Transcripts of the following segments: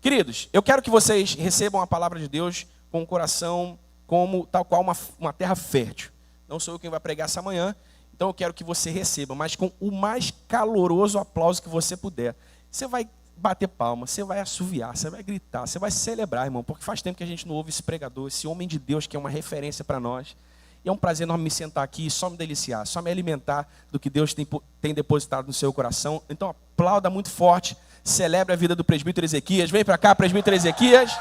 Queridos, eu quero que vocês recebam a palavra de Deus com o coração como tal qual uma terra fértil. Não sou eu quem vai pregar essa manhã, então eu quero que você receba, mas com o mais caloroso aplauso que você puder. Você vai bater palma, você vai assoviar, você vai gritar, você vai celebrar, irmão, porque faz tempo que a gente não ouve esse pregador, esse homem de Deus que é uma referência para nós. E é um prazer enorme me sentar aqui e só me deliciar, só me alimentar do que Deus tem depositado no seu coração. Então aplauda muito forte, celebre a vida do presbítero Ezequias. Vem para cá, presbítero Ezequias,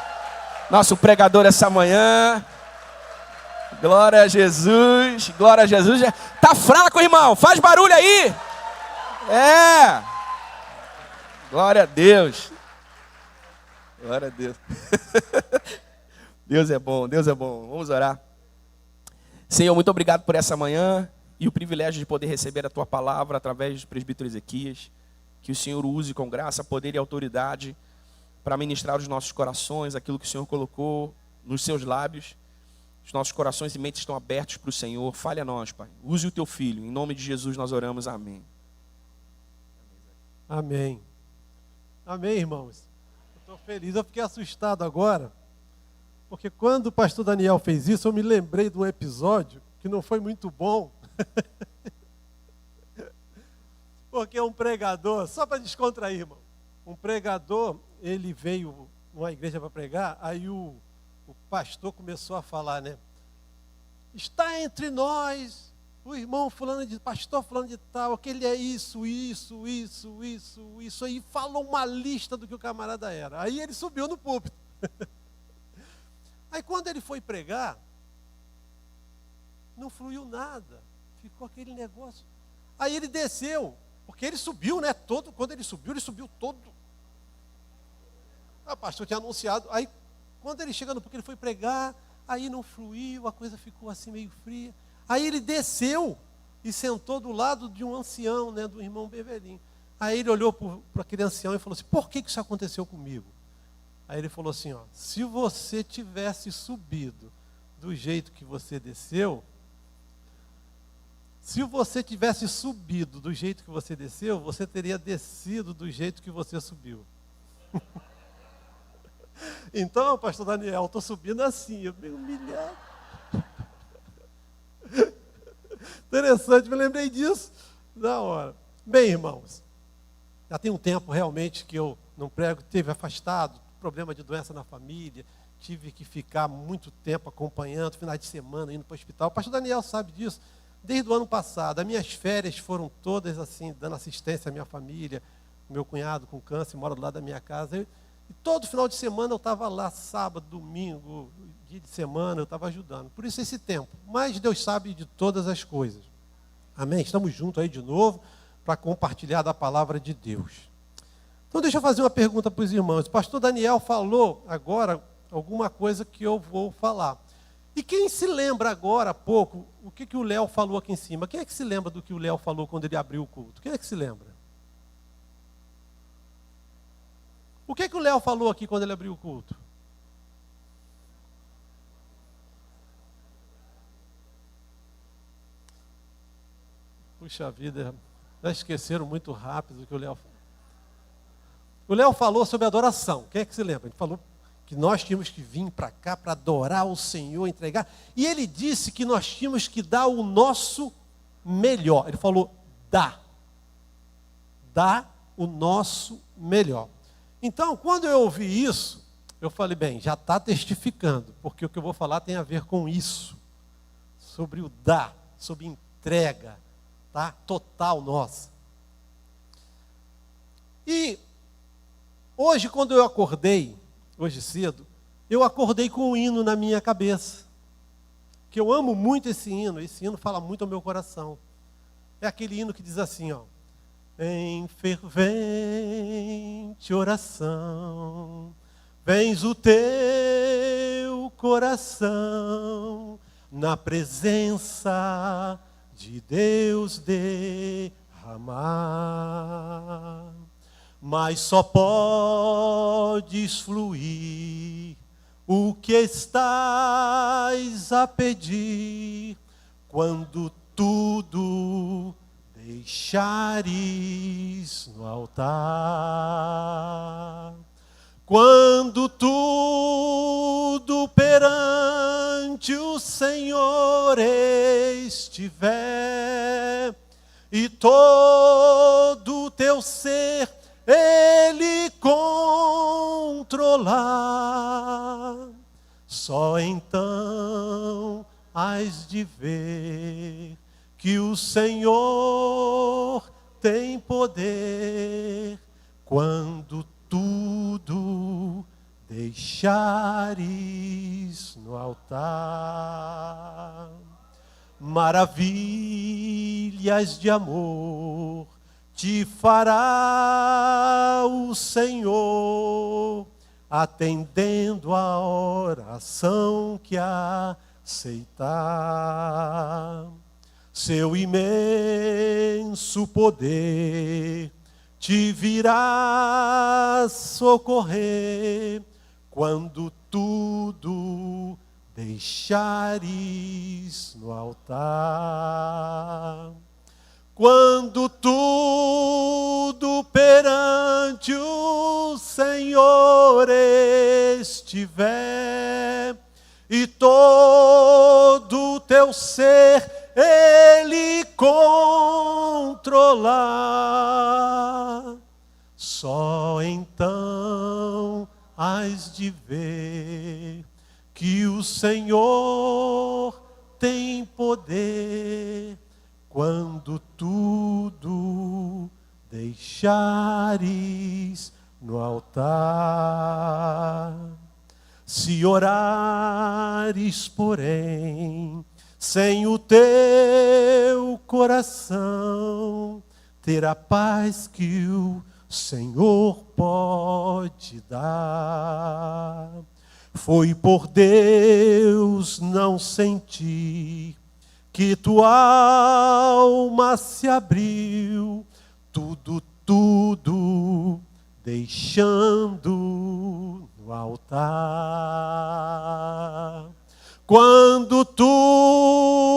nosso pregador essa manhã. Glória a Jesus, glória a Jesus. Tá fraco, irmão, faz barulho aí. É. Glória a Deus. Glória a Deus. Deus é bom, Deus é bom. Vamos orar. Senhor, muito obrigado por essa manhã e o privilégio de poder receber a Tua palavra através do presbítero Ezequias. Que o Senhor use com graça, poder e autoridade para ministrar os nossos corações, aquilo que o Senhor colocou nos seus lábios. Os nossos corações e mentes estão abertos para o Senhor. Fale a nós, Pai. Use o Teu Filho. Em nome de Jesus nós oramos. Amém. Amém. Amém, irmãos. Eu estou feliz. Eu fiquei assustado agora, porque quando o pastor Daniel fez isso, eu me lembrei de um episódio que não foi muito bom. Porque um pregador, só para descontrair, irmão, um pregador, ele veio numa igreja para pregar, aí o pastor começou a falar, né? Está entre nós o irmão fulano de pastor fulano de tal, que ele é isso, aí falou uma lista do que o camarada era. Aí ele subiu no púlpito. Aí quando ele foi pregar, não fluiu nada, ficou aquele negócio. Aí ele desceu, porque ele subiu, né? Quando ele subiu todo. O pastor tinha anunciado. Aí quando ele chega no púlpito, ele foi pregar, aí não fluiu, a coisa ficou assim meio fria. Aí ele desceu e sentou do lado de um ancião, né, do irmão Bevelinho. Aí ele olhou para aquele ancião e falou assim: por que isso aconteceu comigo? Aí ele falou assim, ó: se você tivesse subido do jeito que você desceu, você teria descido do jeito que você subiu. Então, pastor Daniel, estou subindo assim, eu meio humilhado. Interessante, me lembrei disso na hora. Bem, irmãos, já tem um tempo realmente que eu não prego, teve afastado, problema de doença na família, tive que ficar muito tempo acompanhando, finais de semana, indo para o hospital. O pastor Daniel sabe disso. Desde o ano passado, as minhas férias foram todas assim, dando assistência à minha família. Meu cunhado com câncer mora do lado da minha casa. E todo final de semana eu estava lá, sábado, domingo, dia de semana, eu estava ajudando. Por isso esse tempo. Mas Deus sabe de todas as coisas. Amém? Estamos juntos aí de novo para compartilhar da palavra de Deus. Então deixa eu fazer uma pergunta para os irmãos. O pastor Daniel falou agora alguma coisa que eu vou falar. E quem se lembra agora há pouco, o que o Léo falou aqui em cima? Quem é que se lembra do que o Léo falou quando ele abriu o culto? Quem é que se lembra? O que o Léo falou aqui quando ele abriu o culto? Puxa vida, já esqueceram muito rápido o que o Léo falou. O Léo falou sobre adoração. Quem é que se lembra? Ele falou que nós tínhamos que vir para cá para adorar o Senhor, entregar. E ele disse que nós tínhamos que dar o nosso melhor. Ele falou, dá o nosso melhor. Então, quando eu ouvi isso, eu falei, bem, já está testificando, porque o que eu vou falar tem a ver com isso. Sobre o dar, sobre entrega, tá? Total nossa. E hoje, quando eu acordei, hoje cedo, eu acordei com um hino na minha cabeça. Que eu amo muito esse hino fala muito ao meu coração. É aquele hino que diz assim, ó: em fervente oração, vens o teu coração, na presença de Deus derramar. Mas só podes fluir o que estás a pedir, quando tudo deixares no altar. Quando tudo perante o Senhor estiver, e todo o teu ser Ele controlar, só então hás de ver que o Senhor tem poder. Quando tudo deixares no altar, maravilhas de amor te fará o Senhor, atendendo a oração que aceitar. Seu imenso poder te virá socorrer quando tudo deixares no altar. Quando tudo perante o Senhor estiver, e todo o teu ser Ele controlar, só então hás de ver que o Senhor tem poder. Quando tudo deixares no altar. Se orares, porém, sem o teu coração, ter a paz que o Senhor pode dar. Foi por Deus não sentir que tua alma se abriu, tudo deixando no altar. Quando tudo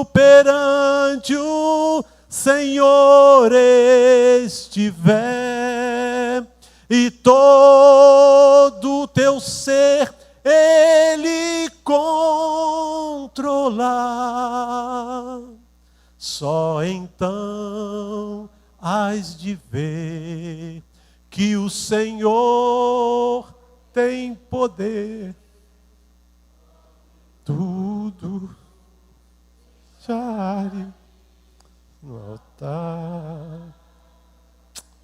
perante o Senhor estiver, e todo o teu ser Ele controlar, só então hás de ver que o Senhor tem poder. Tudo chare no altar.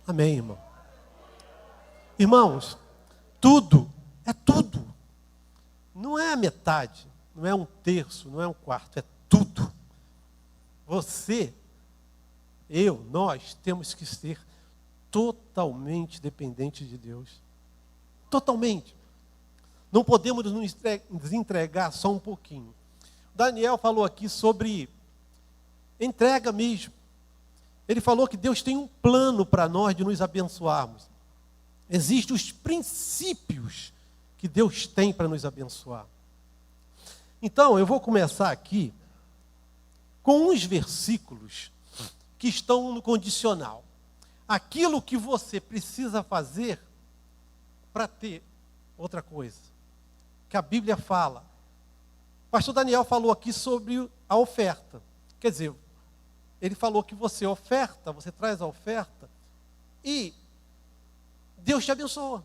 Amém, irmão. Irmãos, tudo é tudo. Não é a metade, não é um terço, não é um quarto, é tudo. Você, eu, nós temos que ser totalmente dependentes de Deus. Totalmente. Não podemos nos entregar só um pouquinho. Daniel falou aqui sobre entrega mesmo. Ele falou que Deus tem um plano para nós de nos abençoarmos. Existem os princípios que Deus tem para nos abençoar. Então, eu vou começar aqui com uns versículos que estão no condicional. Aquilo que você precisa fazer para ter outra coisa. Que a Bíblia fala. O pastor Daniel falou aqui sobre a oferta. Quer dizer, ele falou que você oferta, você traz a oferta e Deus te abençoa.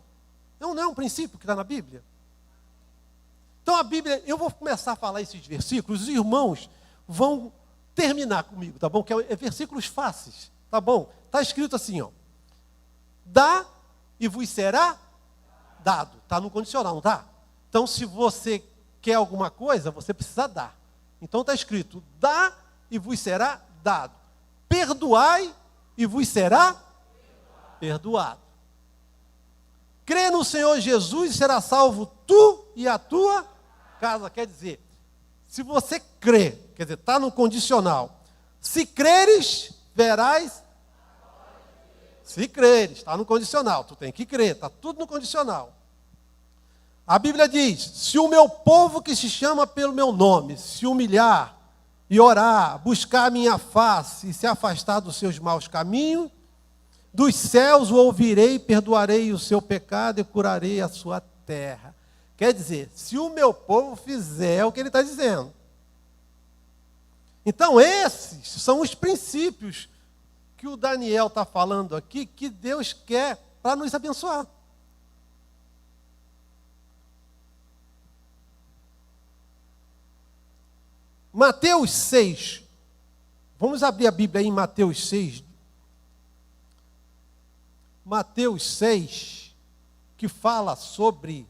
Não é um princípio que está na Bíblia? Então a Bíblia, eu vou começar a falar esses versículos, os irmãos vão terminar comigo, tá bom? Que é versículos fáceis, tá bom? Está escrito assim, ó. Dá e vos será dado. Está no condicional, não está? Então se você quer alguma coisa, você precisa dar. Então está escrito, dá e vos será dado. Perdoai e vos será perdoado. Crê no Senhor Jesus e será salvo tu e a tua casa. Quer dizer, se você crê, quer dizer, está no condicional. Se creres, verás. Se creres, está no condicional. Tu tem que crer, está tudo no condicional. A Bíblia diz, se o meu povo que se chama pelo meu nome, se humilhar e orar, buscar a minha face e se afastar dos seus maus caminhos, Dos céus o ouvirei, perdoarei o seu pecado e curarei a sua terra. Quer dizer, se o meu povo fizer o que ele está dizendo. Então, esses são os princípios que o Daniel está falando aqui, que Deus quer para nos abençoar. Mateus 6. Vamos abrir a Bíblia aí em Mateus 6. Mateus 6, que fala sobre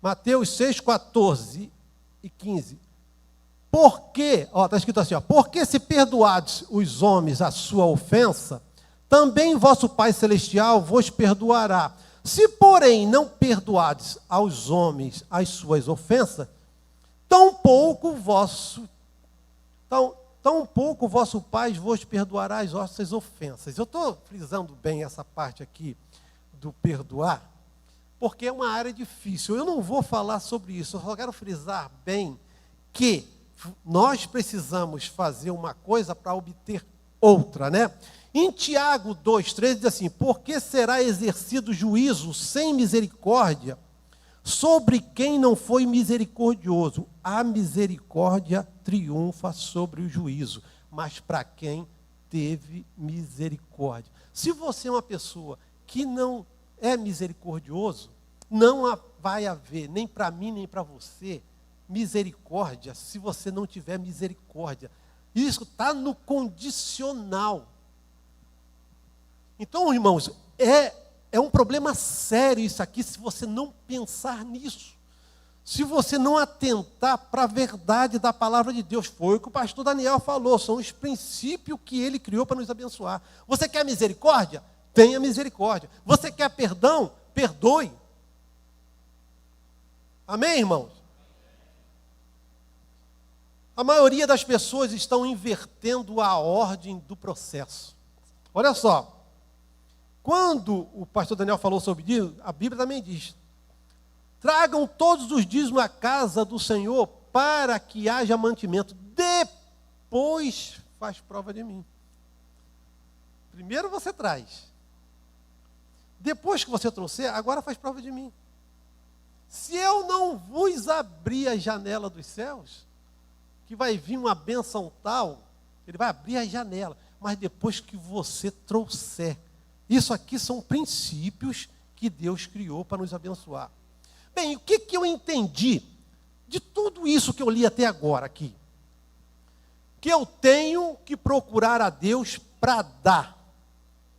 Mateus 6, 14 e 15. Porque, está escrito assim, porque se perdoardes os homens a sua ofensa, também vosso Pai Celestial vos perdoará. Se, porém, não perdoardes aos homens as suas ofensas, tão pouco vosso Pai vos perdoará as vossas ofensas. Eu estou frisando bem essa parte aqui do perdoar, porque é uma área difícil. Eu não vou falar sobre isso, eu só quero frisar bem que nós precisamos fazer uma coisa para obter outra, né? Em Tiago 2,13 diz assim, porque será exercido juízo sem misericórdia sobre quem não foi misericordioso. A misericórdia triunfa sobre o juízo, mas para quem teve misericórdia. Se você é uma pessoa que não é misericordioso, não vai haver, nem para mim, nem para você, misericórdia, se você não tiver misericórdia. Isso está no condicional. Então, irmãos, é um problema sério isso aqui, se você não pensar nisso. Se você não atentar para a verdade da palavra de Deus. Foi o que o pastor Daniel falou, são os princípios que ele criou para nos abençoar. Você quer misericórdia? Tenha misericórdia. Você quer perdão? Perdoe. Amém, irmãos? A maioria das pessoas estão invertendo a ordem do processo. Olha só. Quando o pastor Daniel falou sobre isso, a Bíblia também diz, tragam todos os dízimos à casa do Senhor para que haja mantimento. Depois faz prova de mim. Primeiro você traz. Depois que você trouxer, agora faz prova de mim. Se eu não vos abrir a janela dos céus, que vai vir uma bênção tal, ele vai abrir a janela, mas depois que você trouxer. Isso aqui são princípios que Deus criou para nos abençoar. Bem, o que eu entendi de tudo isso que eu li até agora aqui? Que eu tenho que procurar a Deus para dar.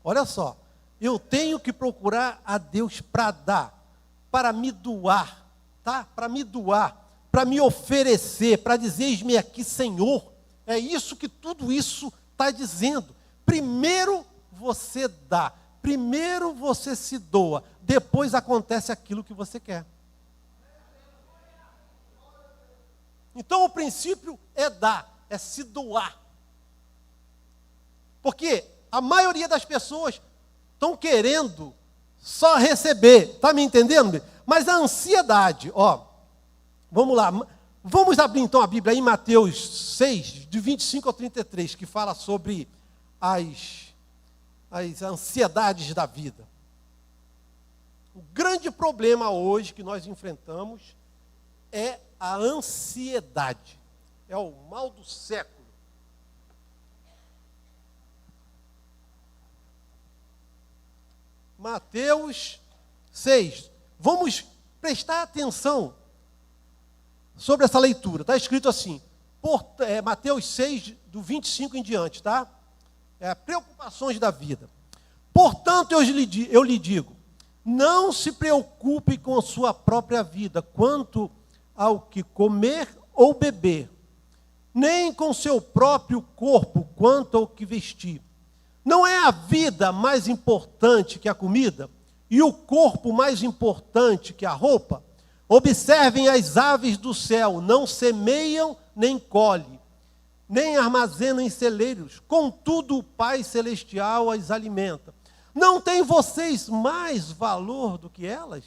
Olha só, eu tenho que procurar a Deus para dar, para me doar, tá? Para me doar, para me oferecer, para dizer, eis-me aqui, Senhor. É isso que tudo isso está dizendo. Primeiro você dá, primeiro você se doa, depois acontece aquilo que você quer. Então o princípio é dar, é se doar. Porque a maioria das pessoas estão querendo só receber, está me entendendo? Mas a ansiedade, vamos lá, vamos abrir então a Bíblia em Mateus 6, de 25 ao 33, que fala sobre as ansiedades da vida. O grande problema hoje que nós enfrentamos é a ansiedade. É o mal do século. Mateus 6. Vamos prestar atenção sobre essa leitura. Está escrito assim, Mateus 6, do 25 em diante, tá? Preocupações da vida. Portanto, eu lhe digo, não se preocupe com a sua própria vida, quanto ao que comer ou beber, nem com seu próprio corpo, quanto ao que vestir. Não é a vida mais importante que a comida, e o corpo mais importante que a roupa? Observem as aves do céu, não semeiam nem colhem, nem armazenam em celeiros, contudo o Pai Celestial as alimenta. Não têm vocês mais valor do que elas?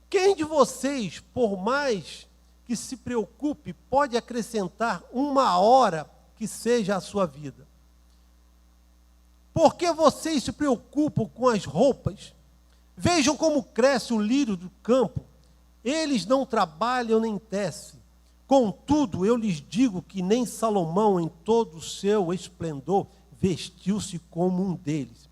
Quem de vocês, por mais que se preocupe pode acrescentar 1 hora que seja a sua vida? Por que vocês se preocupam com as roupas? Vejam como cresce o lírio do campo. Eles não trabalham nem tecem. Contudo, eu lhes digo que nem Salomão, em todo o seu esplendor, vestiu-se como um deles.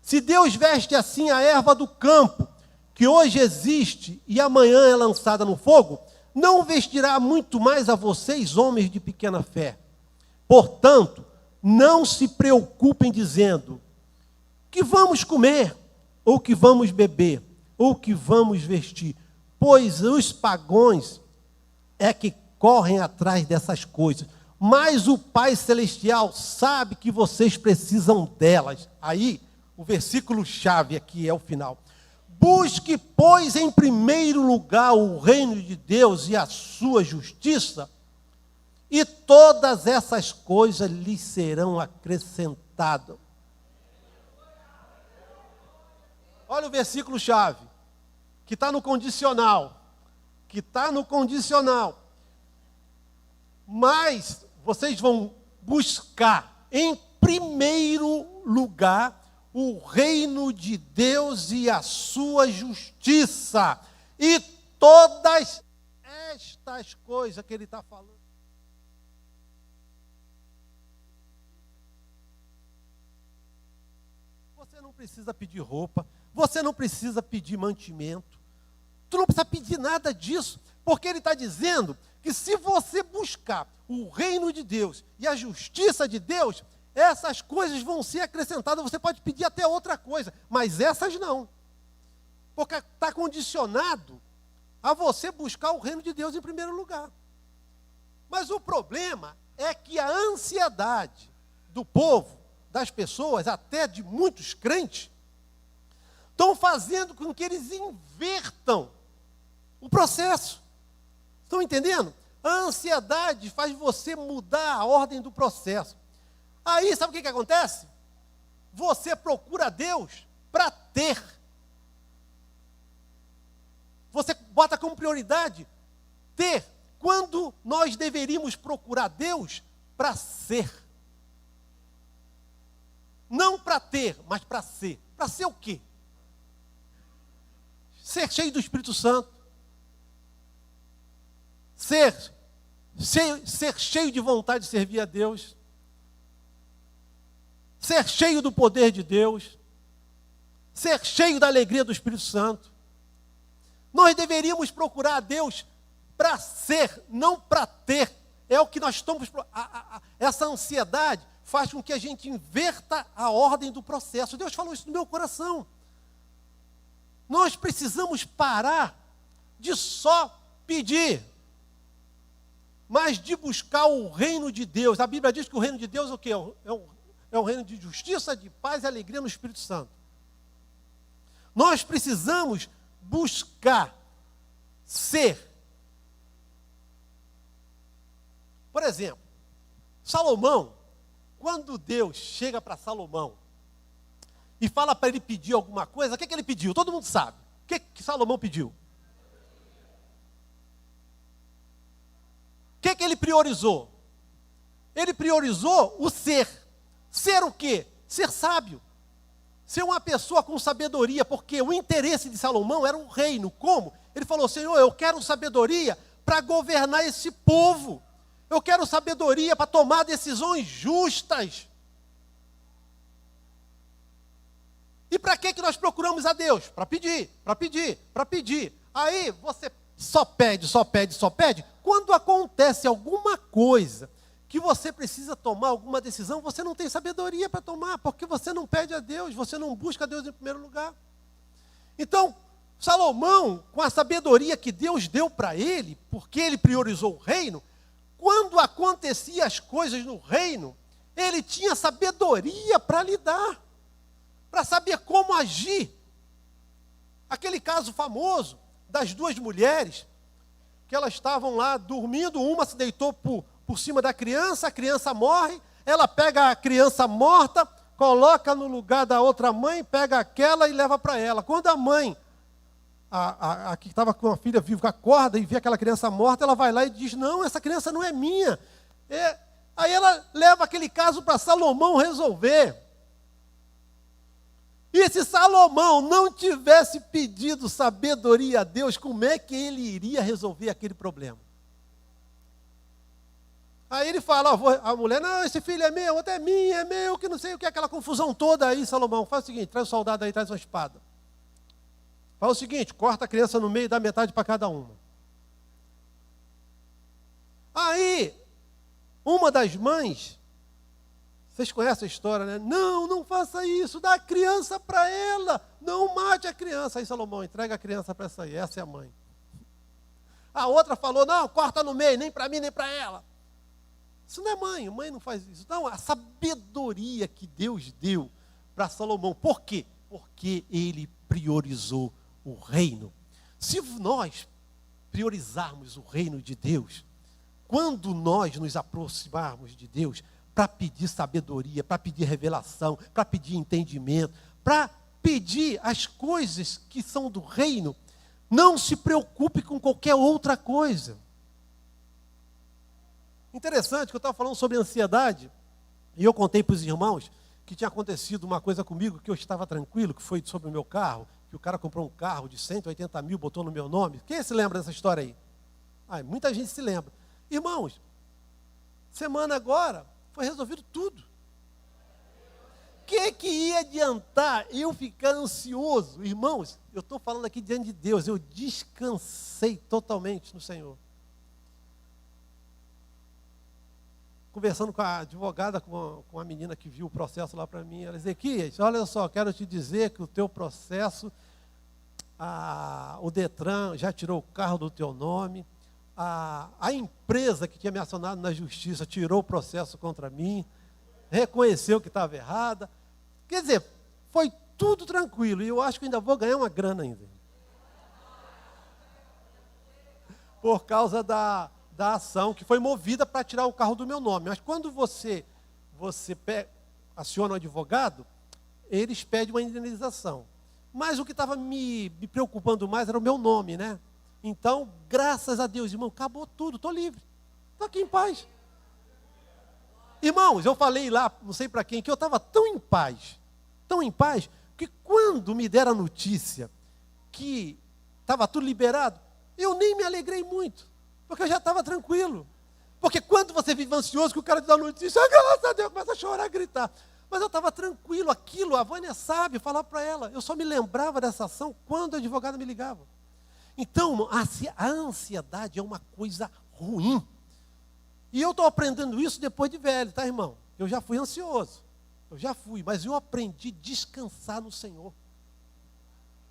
Se Deus veste assim a erva do campo, que hoje existe e amanhã é lançada no fogo, não vestirá muito mais a vocês, homens de pequena fé. Portanto, não se preocupem dizendo, que vamos comer, ou que vamos beber, ou que vamos vestir, pois os pagãos é que correm atrás dessas coisas, mas o Pai Celestial sabe que vocês precisam delas. Aí, o versículo-chave aqui é o final. Busque, pois, em primeiro lugar o reino de Deus e a sua justiça, e todas essas coisas lhe serão acrescentadas. Olha o versículo-chave, que está no condicional. Mas vocês vão buscar, em primeiro lugar, o reino de Deus e a sua justiça. E todas estas coisas que ele está falando. Você não precisa pedir roupa, você não precisa pedir mantimento, tu não precisa pedir nada disso, porque ele está dizendo que se você buscar o reino de Deus e a justiça de Deus, essas coisas vão ser acrescentadas. Você pode pedir até outra coisa, mas essas não, porque está condicionado a você buscar o reino de Deus em primeiro lugar. Mas o problema é que a ansiedade do povo, das pessoas, até de muitos crentes, estão fazendo com que eles invertam o processo. Estão entendendo? A ansiedade faz você mudar a ordem do processo. Aí, sabe o que acontece? Você procura Deus para ter. Você bota como prioridade ter, quando nós deveríamos procurar Deus para ser. Não para ter, mas para ser. Para ser o quê? Ser cheio do Espírito Santo. Ser cheio de vontade de servir a Deus. Ser cheio do poder de Deus. Ser cheio da alegria do Espírito Santo. Nós deveríamos procurar a Deus para ser, não para ter. É o que nós estamos... Essa ansiedade faz com que a gente inverta a ordem do processo. Deus falou isso no meu coração. Nós precisamos parar de só pedir, mas de buscar o reino de Deus. A Bíblia diz que o reino de Deus é o quê? É um reino de justiça, de paz e alegria no Espírito Santo. Nós precisamos buscar ser. Por exemplo, Salomão, quando Deus chega para Salomão e fala para ele pedir alguma coisa, o que ele pediu? Todo mundo sabe. O que Salomão pediu? O que ele priorizou? Ele priorizou o ser. Ser o quê? Ser sábio. Ser uma pessoa com sabedoria, porque o interesse de Salomão era um reino. Como? Ele falou, Senhor, eu quero sabedoria para governar esse povo. Eu quero sabedoria para tomar decisões justas. E para que nós procuramos a Deus? Para pedir, para pedir, para pedir. Aí você só pede, só pede, só pede. Quando acontece alguma coisa que você precisa tomar alguma decisão, você não tem sabedoria para tomar, porque você não pede a Deus, você não busca a Deus em primeiro lugar. Então, Salomão, com a sabedoria que Deus deu para ele, porque ele priorizou o reino, quando acontecia as coisas no reino, ele tinha sabedoria para lidar, para saber como agir. Aquele caso famoso das duas mulheres, que elas estavam lá dormindo, uma se deitou por cima da criança, a criança morre, ela pega a criança morta, coloca no lugar da outra mãe, pega aquela e leva para ela. Quando a a que estava com a filha viva acorda e vê aquela criança morta, ela vai lá e diz, não, essa criança não é minha. Aí ela leva aquele caso para Salomão resolver. E se Salomão não tivesse pedido sabedoria a Deus, como é que ele iria resolver aquele problema? Aí ele fala, a mulher, não, esse filho é meu, outro é minha, é meu, que não sei o que, aquela confusão toda aí, Salomão. Faz o seguinte, traz o soldado aí, traz uma espada. Faz o seguinte, corta a criança no meio e dá metade para cada uma. Aí, uma das mães, vocês conhecem a história, né? Não, não faça isso, dá a criança para ela, não mate a criança. Aí Salomão, entrega a criança para essa aí, essa é a mãe. A outra falou, não, corta no meio, nem para mim, nem para ela. Isso não é mãe não faz isso. Não, a sabedoria que Deus deu para Salomão. Por quê? Porque ele priorizou o reino. Se nós priorizarmos o reino de Deus, quando nós nos aproximarmos de Deus, para pedir sabedoria, para pedir revelação, para pedir entendimento, para pedir as coisas que são do reino, não se preocupe com qualquer outra coisa. Interessante que eu estava falando sobre ansiedade, e eu contei para os irmãos que tinha acontecido uma coisa comigo, que eu estava tranquilo, que foi sobre o meu carro, que o cara comprou um carro de 180 mil, botou no meu nome. Quem se lembra dessa história aí? Muita gente se lembra. Irmãos, semana agora foi resolvido tudo. O que ia adiantar eu ficar ansioso? Irmãos, eu estou falando aqui diante de Deus, eu descansei totalmente no Senhor. Conversando com a advogada, com a menina que viu o processo lá para mim, ela disse, Ezequias, olha só, quero te dizer que o teu processo, o Detran já tirou o carro do teu nome, a empresa que tinha me acionado na justiça tirou o processo contra mim, reconheceu que estava errada. Quer dizer, foi tudo tranquilo, e eu acho que ainda vou ganhar uma grana ainda. Por causa da ação que foi movida para tirar o carro do meu nome. Mas quando você aciona o advogado, eles pedem uma indenização. Mas o que estava me preocupando mais era o meu nome, né? Então, graças a Deus, irmão, acabou tudo, estou livre. Estou aqui em paz. Irmãos, eu falei lá, não sei para quem, que eu estava tão em paz, que quando me deram a notícia que estava tudo liberado, eu nem me alegrei muito. Porque eu já estava tranquilo. Porque quando você vive ansioso, que o cara te dá notícia, graças a Deus, começa a chorar, a gritar. Mas eu estava tranquilo, aquilo, a Vânia sabe, falar para ela. Eu só me lembrava dessa ação quando o advogado me ligava. Então, a ansiedade é uma coisa ruim. E eu estou aprendendo isso depois de velho, tá, irmão? Eu já fui ansioso. Mas eu aprendi a descansar no Senhor.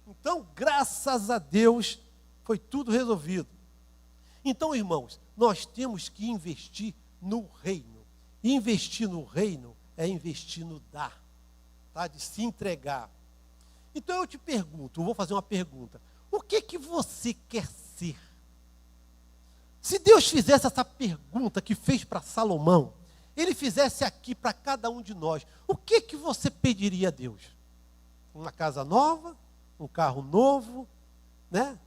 Então, graças a Deus, foi tudo resolvido. Então, irmãos, nós temos que investir no reino. E investir no reino é investir no dar, tá? De se entregar. Então eu te pergunto, eu vou fazer uma pergunta. O que você quer ser? Se Deus fizesse essa pergunta que fez para Salomão, ele fizesse aqui para cada um de nós, o que você pediria a Deus? Uma casa nova? Um carro novo? Né?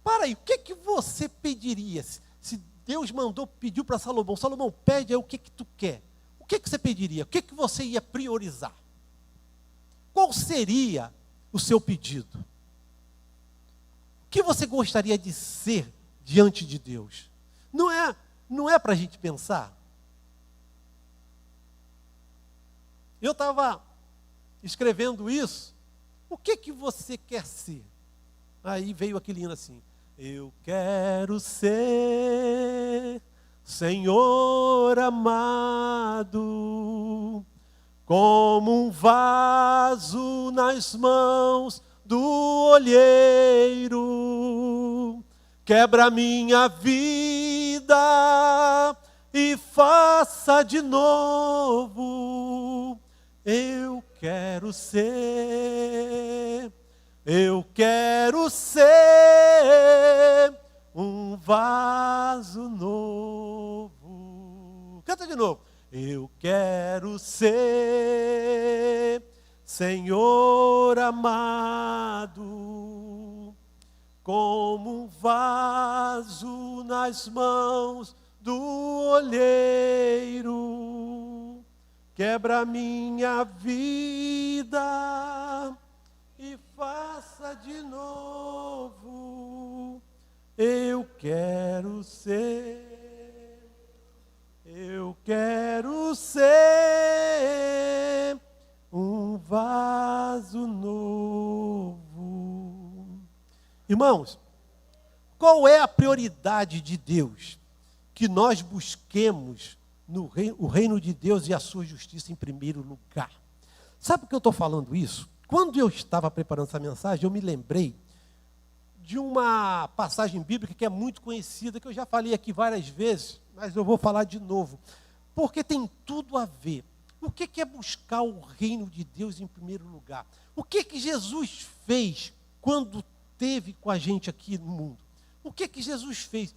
Para aí, o que você pediria? Se Deus pediu para Salomão, Salomão, pede aí o que tu quer. O que você pediria? O que você ia priorizar? Qual seria o seu pedido? O que você gostaria de ser diante de Deus? Não é para a gente pensar? Eu estava escrevendo isso. O que você quer ser? Aí veio aquele hino assim, eu quero ser, Senhor amado, como um vaso nas mãos do olheiro, quebra minha vida e faça de novo, eu quero ser um vaso novo. Canta de novo. Eu quero ser, Senhor amado, como um vaso nas mãos do olheiro. Quebra minha vida e faça de novo. Eu quero ser um vaso novo. Irmãos, qual é a prioridade de Deus? Que nós busquemos o reino de Deus e a sua justiça em primeiro lugar. Sabe por que eu estou falando isso? Quando eu estava preparando essa mensagem, eu me lembrei de uma passagem bíblica que é muito conhecida, que eu já falei aqui várias vezes, mas eu vou falar de novo, porque tem tudo a ver. O que é buscar o reino de Deus em primeiro lugar? O que Jesus fez quando esteve com a gente aqui no mundo? O que Jesus fez?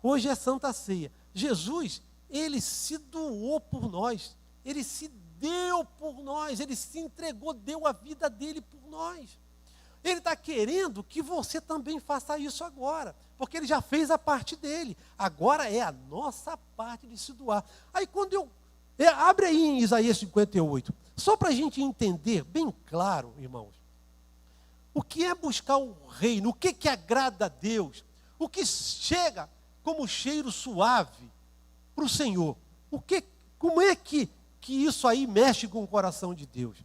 Hoje é Santa Ceia. Jesus, ele se doou por nós, ele se deu por nós, ele se entregou, deu a vida dele por nós. Ele está querendo que você também faça isso agora, porque ele já fez a parte dele. Agora é a nossa parte de se doar. Aí quando abre aí em Isaías 58, só para a gente entender bem claro, irmãos, o que é buscar o reino, o que agrada a Deus, o que chega como cheiro suave para o Senhor. Como é que isso aí mexe com o coração de Deus?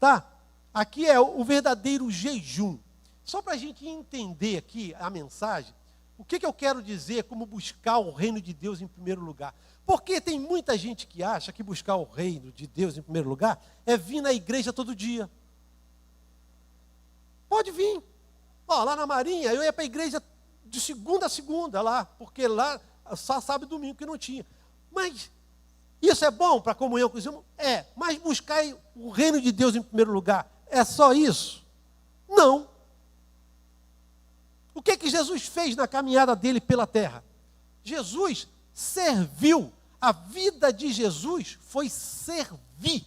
Tá? Aqui é o verdadeiro jejum. Só para a gente entender aqui a mensagem, o que eu quero dizer como buscar o reino de Deus em primeiro lugar? Porque tem muita gente que acha que buscar o reino de Deus em primeiro lugar é vir na igreja todo dia. Pode vir. Lá na Marinha, eu ia para a igreja de segunda a segunda lá, porque lá só sábado e domingo que não tinha. Mas isso é bom para a comunhão com os irmãos? É, mas buscar o reino de Deus em primeiro lugar, é só isso? Não. O que Jesus fez na caminhada dele pela terra? Jesus serviu. A vida de Jesus foi servir.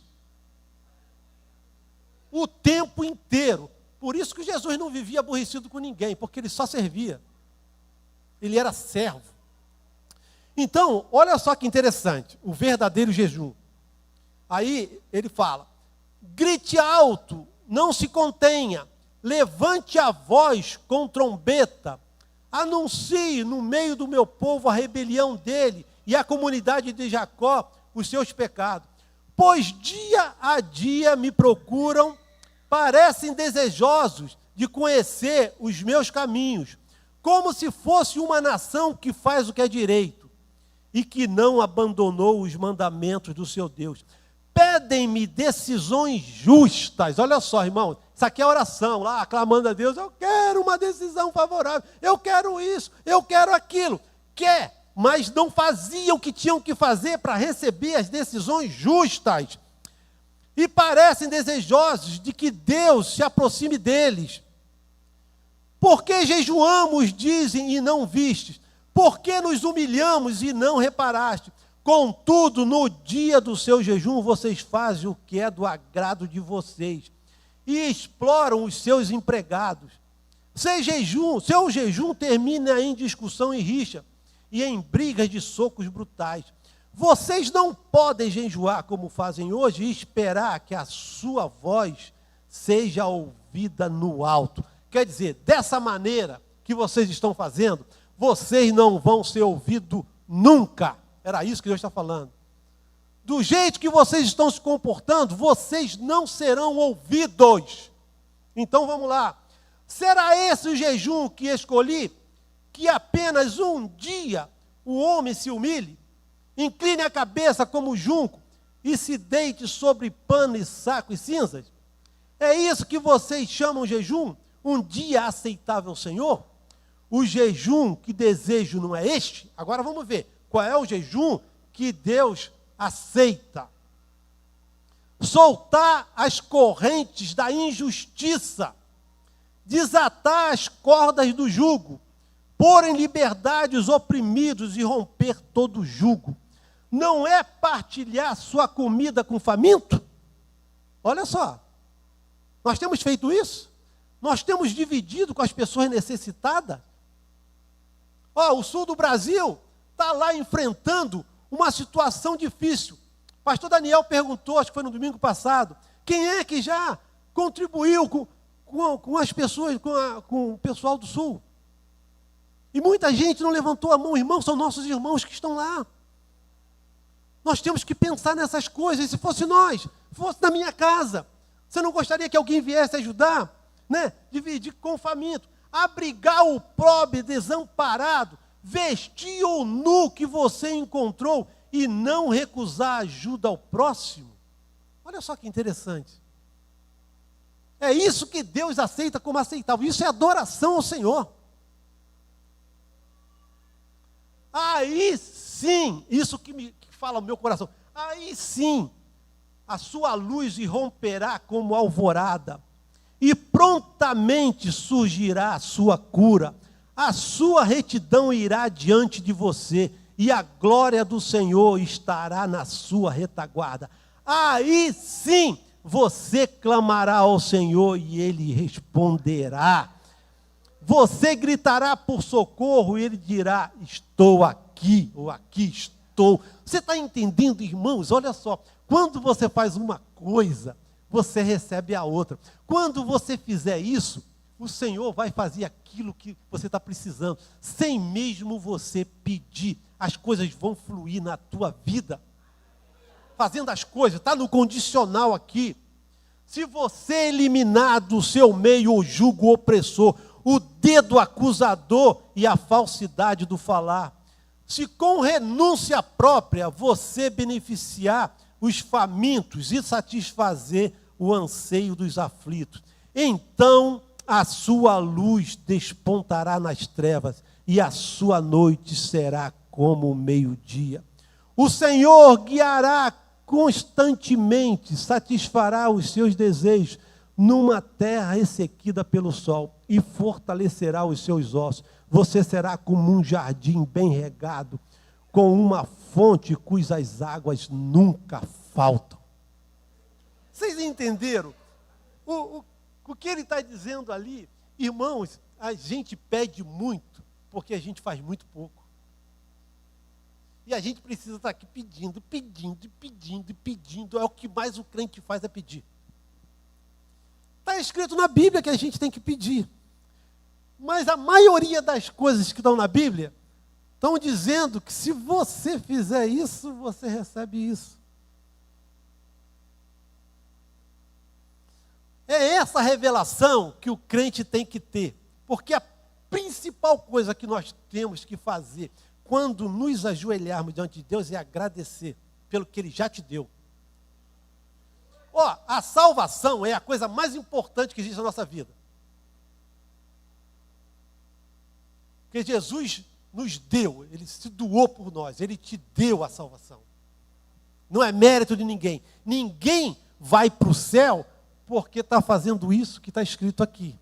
O tempo inteiro. Por isso que Jesus não vivia aborrecido com ninguém, porque ele só servia. Ele era servo. Então, olha só que interessante, o verdadeiro jejum. Aí ele fala: grite alto, não se contenha, levante a voz com trombeta, anuncie no meio do meu povo a rebelião dele e a comunidade de Jacó os seus pecados. Pois dia a dia me procuram, parecem desejosos de conhecer os meus caminhos, como se fosse uma nação que faz o que é direito e que não abandonou os mandamentos do seu Deus. Pedem-me decisões justas. Olha só, irmão, isso aqui é oração, lá, clamando a Deus: eu quero uma decisão favorável, eu quero isso, eu quero aquilo. Mas não faziam o que tinham que fazer para receber as decisões justas. E parecem desejosos de que Deus se aproxime deles. Por que jejuamos, dizem, e não vistes? Por que nos humilhamos e não reparaste? Contudo, no dia do seu jejum, vocês fazem o que é do agrado de vocês e exploram os seus empregados. Seu jejum termina em discussão e rixa e em brigas de socos brutais. Vocês não podem jejuar como fazem hoje e esperar que a sua voz seja ouvida no alto. Quer dizer, dessa maneira que vocês estão fazendo, vocês não vão ser ouvidos nunca. Era isso que Deus está falando. Do jeito que vocês estão se comportando, vocês não serão ouvidos. Então vamos lá. Será esse o jejum que escolhi? Que apenas um dia o homem se humilhe, incline a cabeça como junco e se deite sobre pano e saco e cinzas? É isso que vocês chamam jejum? Um dia aceitável ao Senhor? O jejum que desejo não é este? Agora vamos ver. Qual é o jejum que Deus aceita? Soltar as correntes da injustiça, desatar as cordas do jugo, pôr em liberdade os oprimidos e romper todo jugo. Não é partilhar sua comida com o faminto? Olha só, nós temos feito isso? Nós temos dividido com as pessoas necessitadas. O sul do Brasil está lá enfrentando uma situação difícil. O pastor Daniel perguntou, acho que foi no domingo passado, quem é que já contribuiu com as pessoas, com o pessoal do sul? E muita gente não levantou a mão. Irmãos, são nossos irmãos que estão lá. Nós temos que pensar nessas coisas. Se fosse nós, fosse na minha casa, você não gostaria que alguém viesse ajudar? Né? Dividir com o faminto, abrigar o pobre desamparado, vestir o nu que você encontrou e não recusar ajuda ao próximo. Olha só que interessante. É isso que Deus aceita como aceitável. Isso é adoração ao Senhor. Aí sim, isso que fala o meu coração, aí sim, a sua luz irromperá como alvorada, e prontamente surgirá a sua cura, a sua retidão irá diante de você, e a glória do Senhor estará na sua retaguarda. Aí sim, você clamará ao Senhor e Ele responderá. Você gritará por socorro e Ele dirá, estou aqui, ou aqui estou. Você está entendendo, irmãos? Olha só, quando você faz uma coisa, você recebe a outra. Quando você fizer isso, o Senhor vai fazer aquilo que você está precisando, sem mesmo você pedir. As coisas vão fluir na tua vida. Fazendo as coisas, está no condicional aqui. Se você eliminar do seu meio o jugo opressor, o dedo acusador e a falsidade do falar, se com renúncia própria você beneficiar os famintos e satisfazer o anseio dos aflitos, então a sua luz despontará nas trevas e a sua noite será como o meio-dia. O Senhor guiará constantemente, satisfará os seus desejos numa terra ressequida pelo sol e fortalecerá os seus ossos. Você será como um jardim bem regado, com uma fonte cujas águas nunca faltam. Vocês entenderam? O que ele está dizendo ali? Irmãos, a gente pede muito, porque a gente faz muito pouco. E a gente precisa estar aqui pedindo, pedindo, e pedindo, e pedindo. É o que mais o crente faz, é pedir. Está escrito na Bíblia que a gente tem que pedir. Mas a maioria das coisas que estão na Bíblia estão dizendo que se você fizer isso, você recebe isso. É essa revelação que o crente tem que ter. Porque a principal coisa que nós temos que fazer quando nos ajoelharmos diante de Deus é agradecer pelo que Ele já te deu. A salvação é a coisa mais importante que existe na nossa vida. Porque Jesus nos deu, Ele se doou por nós, Ele te deu a salvação. Não é mérito de ninguém. Ninguém vai para o céu porque está fazendo isso que está escrito aqui.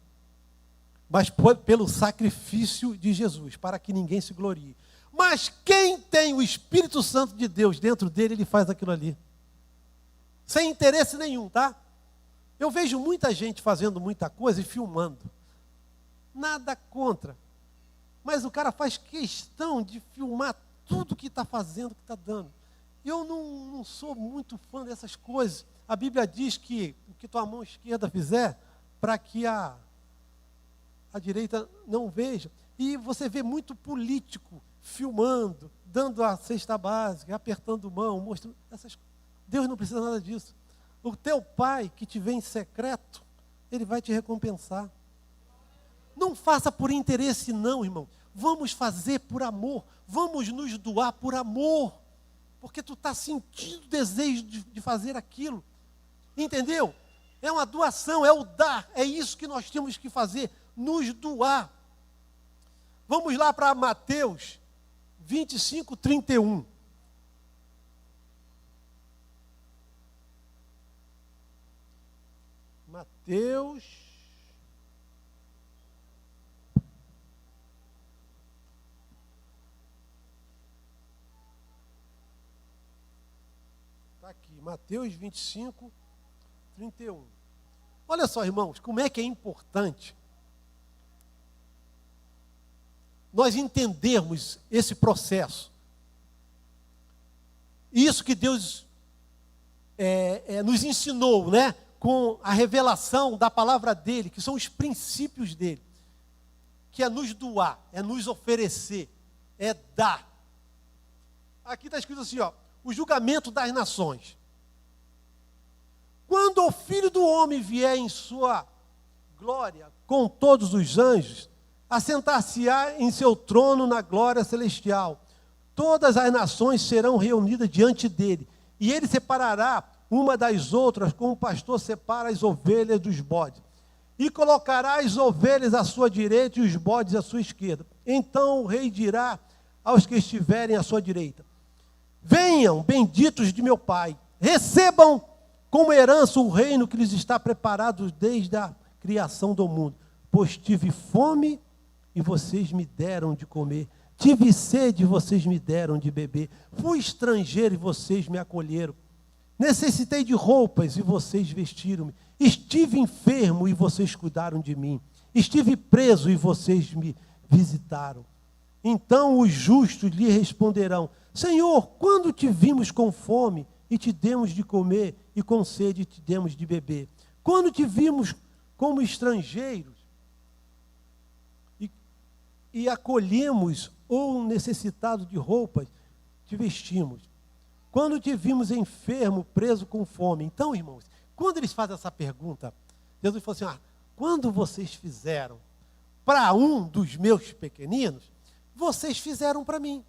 Mas pelo sacrifício de Jesus, para que ninguém se glorie. Mas quem tem o Espírito Santo de Deus dentro dele, ele faz aquilo ali. Sem interesse nenhum, tá? Eu vejo muita gente fazendo muita coisa e filmando. Nada contra. Mas o cara faz questão de filmar tudo que está fazendo, que está dando. Eu não sou muito fã dessas coisas. A Bíblia diz que o que tua mão esquerda fizer, para que a direita não veja. E você vê muito político filmando, dando a cesta básica, apertando mão, mostrando essas coisas. Deus não precisa nada disso. O teu pai que te vê em secreto, ele vai te recompensar. Não faça por interesse não, irmão. Vamos fazer por amor. Vamos nos doar por amor. Porque tu está sentindo o desejo de fazer aquilo. Entendeu? É uma doação, é o dar. É isso que nós temos que fazer, nos doar. Vamos lá para Mateus 25, 31. Mateus. Está aqui, Mateus 25, 31. Olha só, irmãos, como é que é importante nós entendermos esse processo. Isso que Deus nos ensinou, né? Com a revelação da palavra dele, que são os princípios dele, que é nos doar, é nos oferecer, é dar. Aqui está escrito assim, ó, o julgamento das nações. Quando o Filho do Homem vier em sua glória, com todos os anjos, assentar-se-á em seu trono na glória celestial. Todas as nações serão reunidas diante dele, e ele separará uma das outras, como o pastor separa as ovelhas dos bodes. E colocará as ovelhas à sua direita e os bodes à sua esquerda. Então o rei dirá aos que estiverem à sua direita: venham, benditos de meu Pai, recebam como herança o reino que lhes está preparado desde a criação do mundo. Pois tive fome e vocês me deram de comer. Tive sede e vocês me deram de beber. Fui estrangeiro e vocês me acolheram. Necessitei de roupas e vocês vestiram-me. Estive enfermo e vocês cuidaram de mim. Estive preso e vocês me visitaram. Então os justos lhe responderão: Senhor, quando te vimos com fome e te demos de comer, e com sede te demos de beber? Quando te vimos como estrangeiros e acolhemos, ou necessitado de roupas, te vestimos? Quando te vimos enfermo, preso com fome? Então, irmãos, quando eles fazem essa pergunta, Jesus falou assim: quando vocês fizeram para um dos meus pequeninos, vocês fizeram para mim.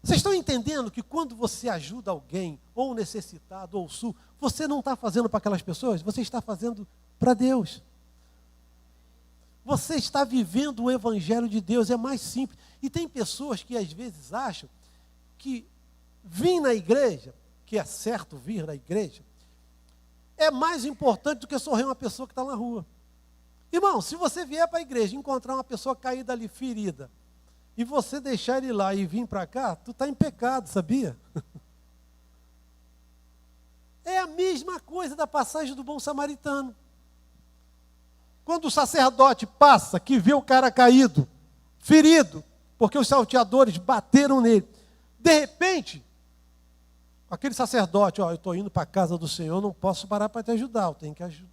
Vocês estão entendendo que quando você ajuda alguém, ou necessitado, ou sul, você não está fazendo para aquelas pessoas, você está fazendo para Deus. Você está vivendo o evangelho de Deus, é mais simples. E tem pessoas que às vezes acham que vir na igreja, que é certo vir na igreja, é mais importante do que sorrir uma pessoa que está na rua. Irmão, se você vier para a igreja e encontrar uma pessoa caída ali, ferida, e você deixar ele lá e vir para cá, tu está em pecado, sabia? É a mesma coisa da passagem do bom samaritano. Quando o sacerdote passa, que vê o cara caído, ferido, porque os salteadores bateram nele, de repente, aquele sacerdote: eu estou indo para a casa do Senhor, não posso parar para te ajudar, eu tenho que ajudar.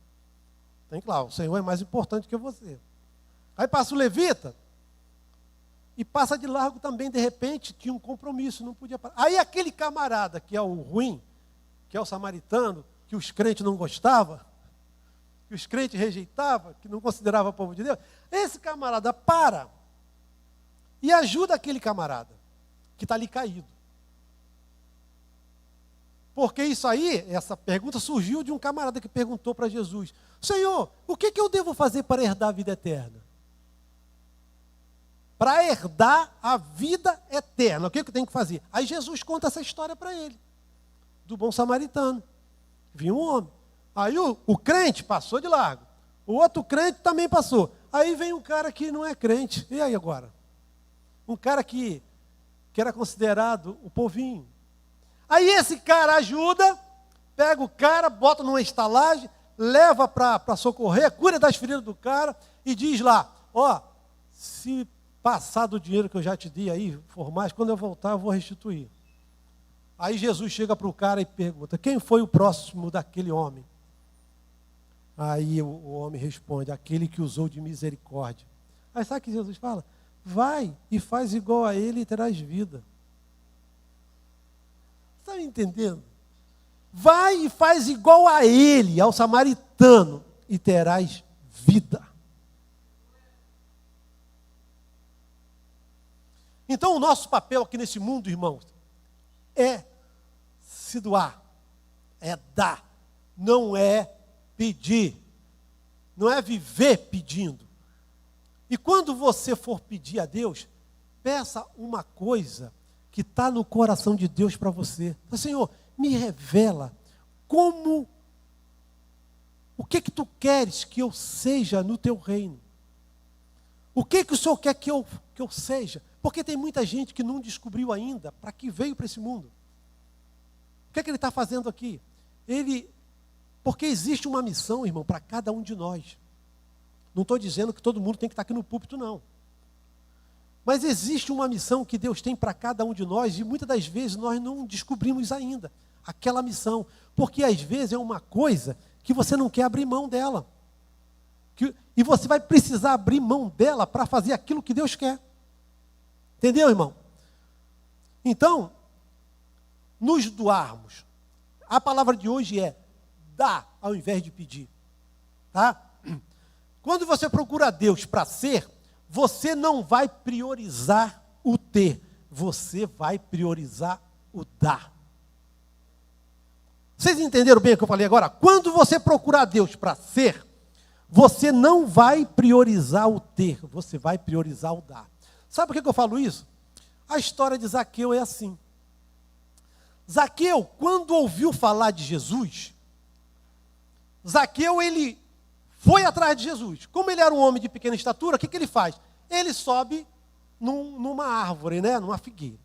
Tem que lá, o Senhor é mais importante que você. Aí passa o levita, e passa de largo também, de repente, tinha um compromisso, não podia parar. Aí aquele camarada, que é o ruim, que é o samaritano, que os crentes não gostavam, que os crentes rejeitavam, que não considerava o povo de Deus, esse camarada para e ajuda aquele camarada que está ali caído. Porque isso aí, essa pergunta surgiu de um camarada que perguntou para Jesus: Senhor, o que eu devo fazer para herdar a vida eterna? Para herdar a vida eterna, o que eu tenho que fazer? Aí Jesus conta essa história para ele, do bom samaritano. Vinha um homem. Aí o crente passou de largo. O outro crente também passou. Aí vem um cara que não é crente. E aí agora? Um cara que era considerado o povinho. Aí esse cara ajuda, pega o cara, bota numa estalagem, leva para socorrer, cura das feridas do cara e diz lá: se passar do dinheiro que eu já te dei aí, for mais, quando eu voltar eu vou restituir. Aí Jesus chega para o cara e pergunta: quem foi o próximo daquele homem? Aí o homem responde: aquele que usou de misericórdia. Aí sabe o que Jesus fala? Vai e faz igual a ele e terás vida. Está me entendendo? Vai e faz igual a ele, ao samaritano, e terás vida. Então o nosso papel aqui nesse mundo, irmãos, é se doar, é dar, não é pedir, não é viver pedindo. E quando você for pedir a Deus, peça uma coisa que está no coração de Deus para você. Senhor, me revela o que tu queres que eu seja no teu reino. O que o Senhor quer que eu seja? Porque tem muita gente que não descobriu ainda para que veio para esse mundo. O que ele está fazendo aqui? Ele Porque existe uma missão, irmão, para cada um de nós. Não estou dizendo que todo mundo tem que estar aqui no púlpito, não. Mas existe uma missão que Deus tem para cada um de nós e muitas das vezes nós não descobrimos ainda aquela missão. Porque às vezes é uma coisa que você não quer abrir mão dela. E você vai precisar abrir mão dela para fazer aquilo que Deus quer. Entendeu, irmão? Então, nos doarmos. A palavra de hoje é dar ao invés de pedir. Tá? Quando você procura Deus para ser, você não vai priorizar o ter, você vai priorizar o dar. Vocês entenderam bem o que eu falei agora? Quando você procurar Deus para ser, você não vai priorizar o ter, você vai priorizar o dar. Sabe por que eu falo isso? A história de Zaqueu é assim. Zaqueu, quando ouviu falar de Jesus, Zaqueu, ele foi atrás de Jesus. Como ele era um homem de pequena estatura, o que ele faz? Ele sobe numa árvore, né? Numa figueira.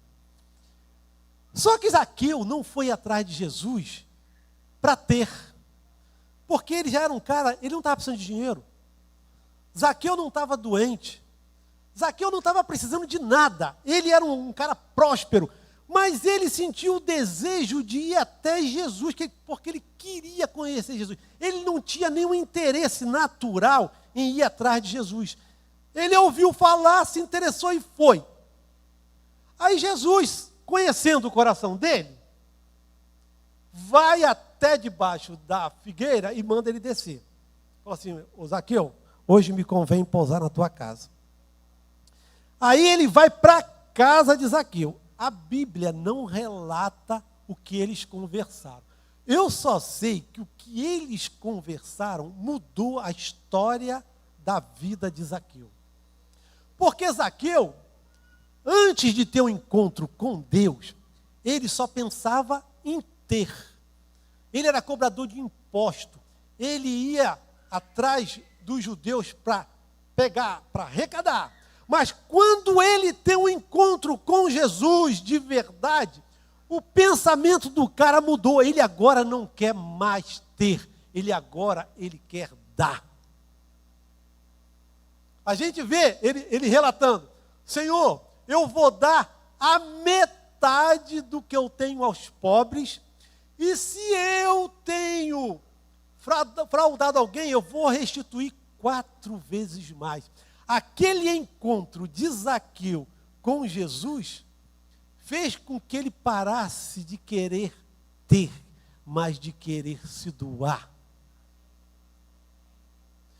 Só que Zaqueu não foi atrás de Jesus para ter. Porque ele já era um cara, ele não estava precisando de dinheiro. Zaqueu não estava doente. Zaqueu não estava precisando de nada. Ele era um cara próspero. Mas ele sentiu o desejo de ir até Jesus, porque ele queria conhecer Jesus. Ele não tinha nenhum interesse natural em ir atrás de Jesus. Ele ouviu falar, se interessou e foi. Aí Jesus, conhecendo o coração dele, vai até debaixo da figueira e manda ele descer. Falou assim: ô Zaqueu, hoje me convém pousar na tua casa. Aí ele vai para a casa de Zaqueu. A Bíblia não relata o que eles conversaram. Eu só sei que o que eles conversaram mudou a história da vida de Zaqueu. Porque Zaqueu, antes de ter um encontro com Deus, ele só pensava em ter. Ele era cobrador de imposto. Ele ia atrás dos judeus para pegar, para arrecadar. Mas quando ele tem um encontro com Jesus de verdade, o pensamento do cara mudou. Ele agora não quer mais ter. Ele quer dar. A gente vê ele relatando: Senhor, eu vou dar a metade do que eu tenho aos pobres, e se eu tenho fraudado alguém, eu vou restituir 4 vezes mais. Aquele encontro de Zaqueu com Jesus fez com que ele parasse de querer ter, mas de querer se doar.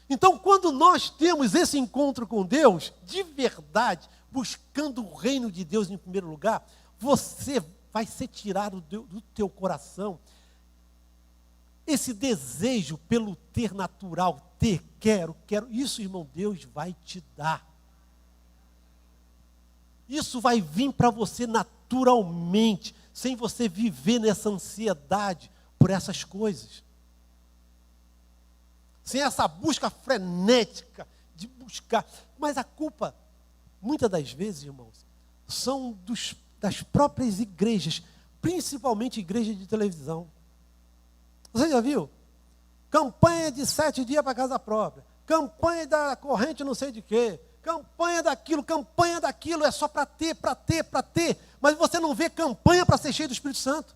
Então, quando nós temos esse encontro com Deus, de verdade, buscando o reino de Deus em primeiro lugar, você vai ser tirado do teu coração esse desejo pelo ter natural, ter, quero. Isso, irmão, Deus vai te dar. Isso vai vir para você naturalmente, sem você viver nessa ansiedade por essas coisas. Sem essa busca frenética de buscar. Mas a culpa, muitas das vezes, irmãos, são das próprias igrejas, principalmente igrejas de televisão. Você já viu? Campanha de 7 dias para casa própria. Campanha da corrente não sei de quê. Campanha daquilo. É só para ter. Mas você não vê campanha para ser cheio do Espírito Santo.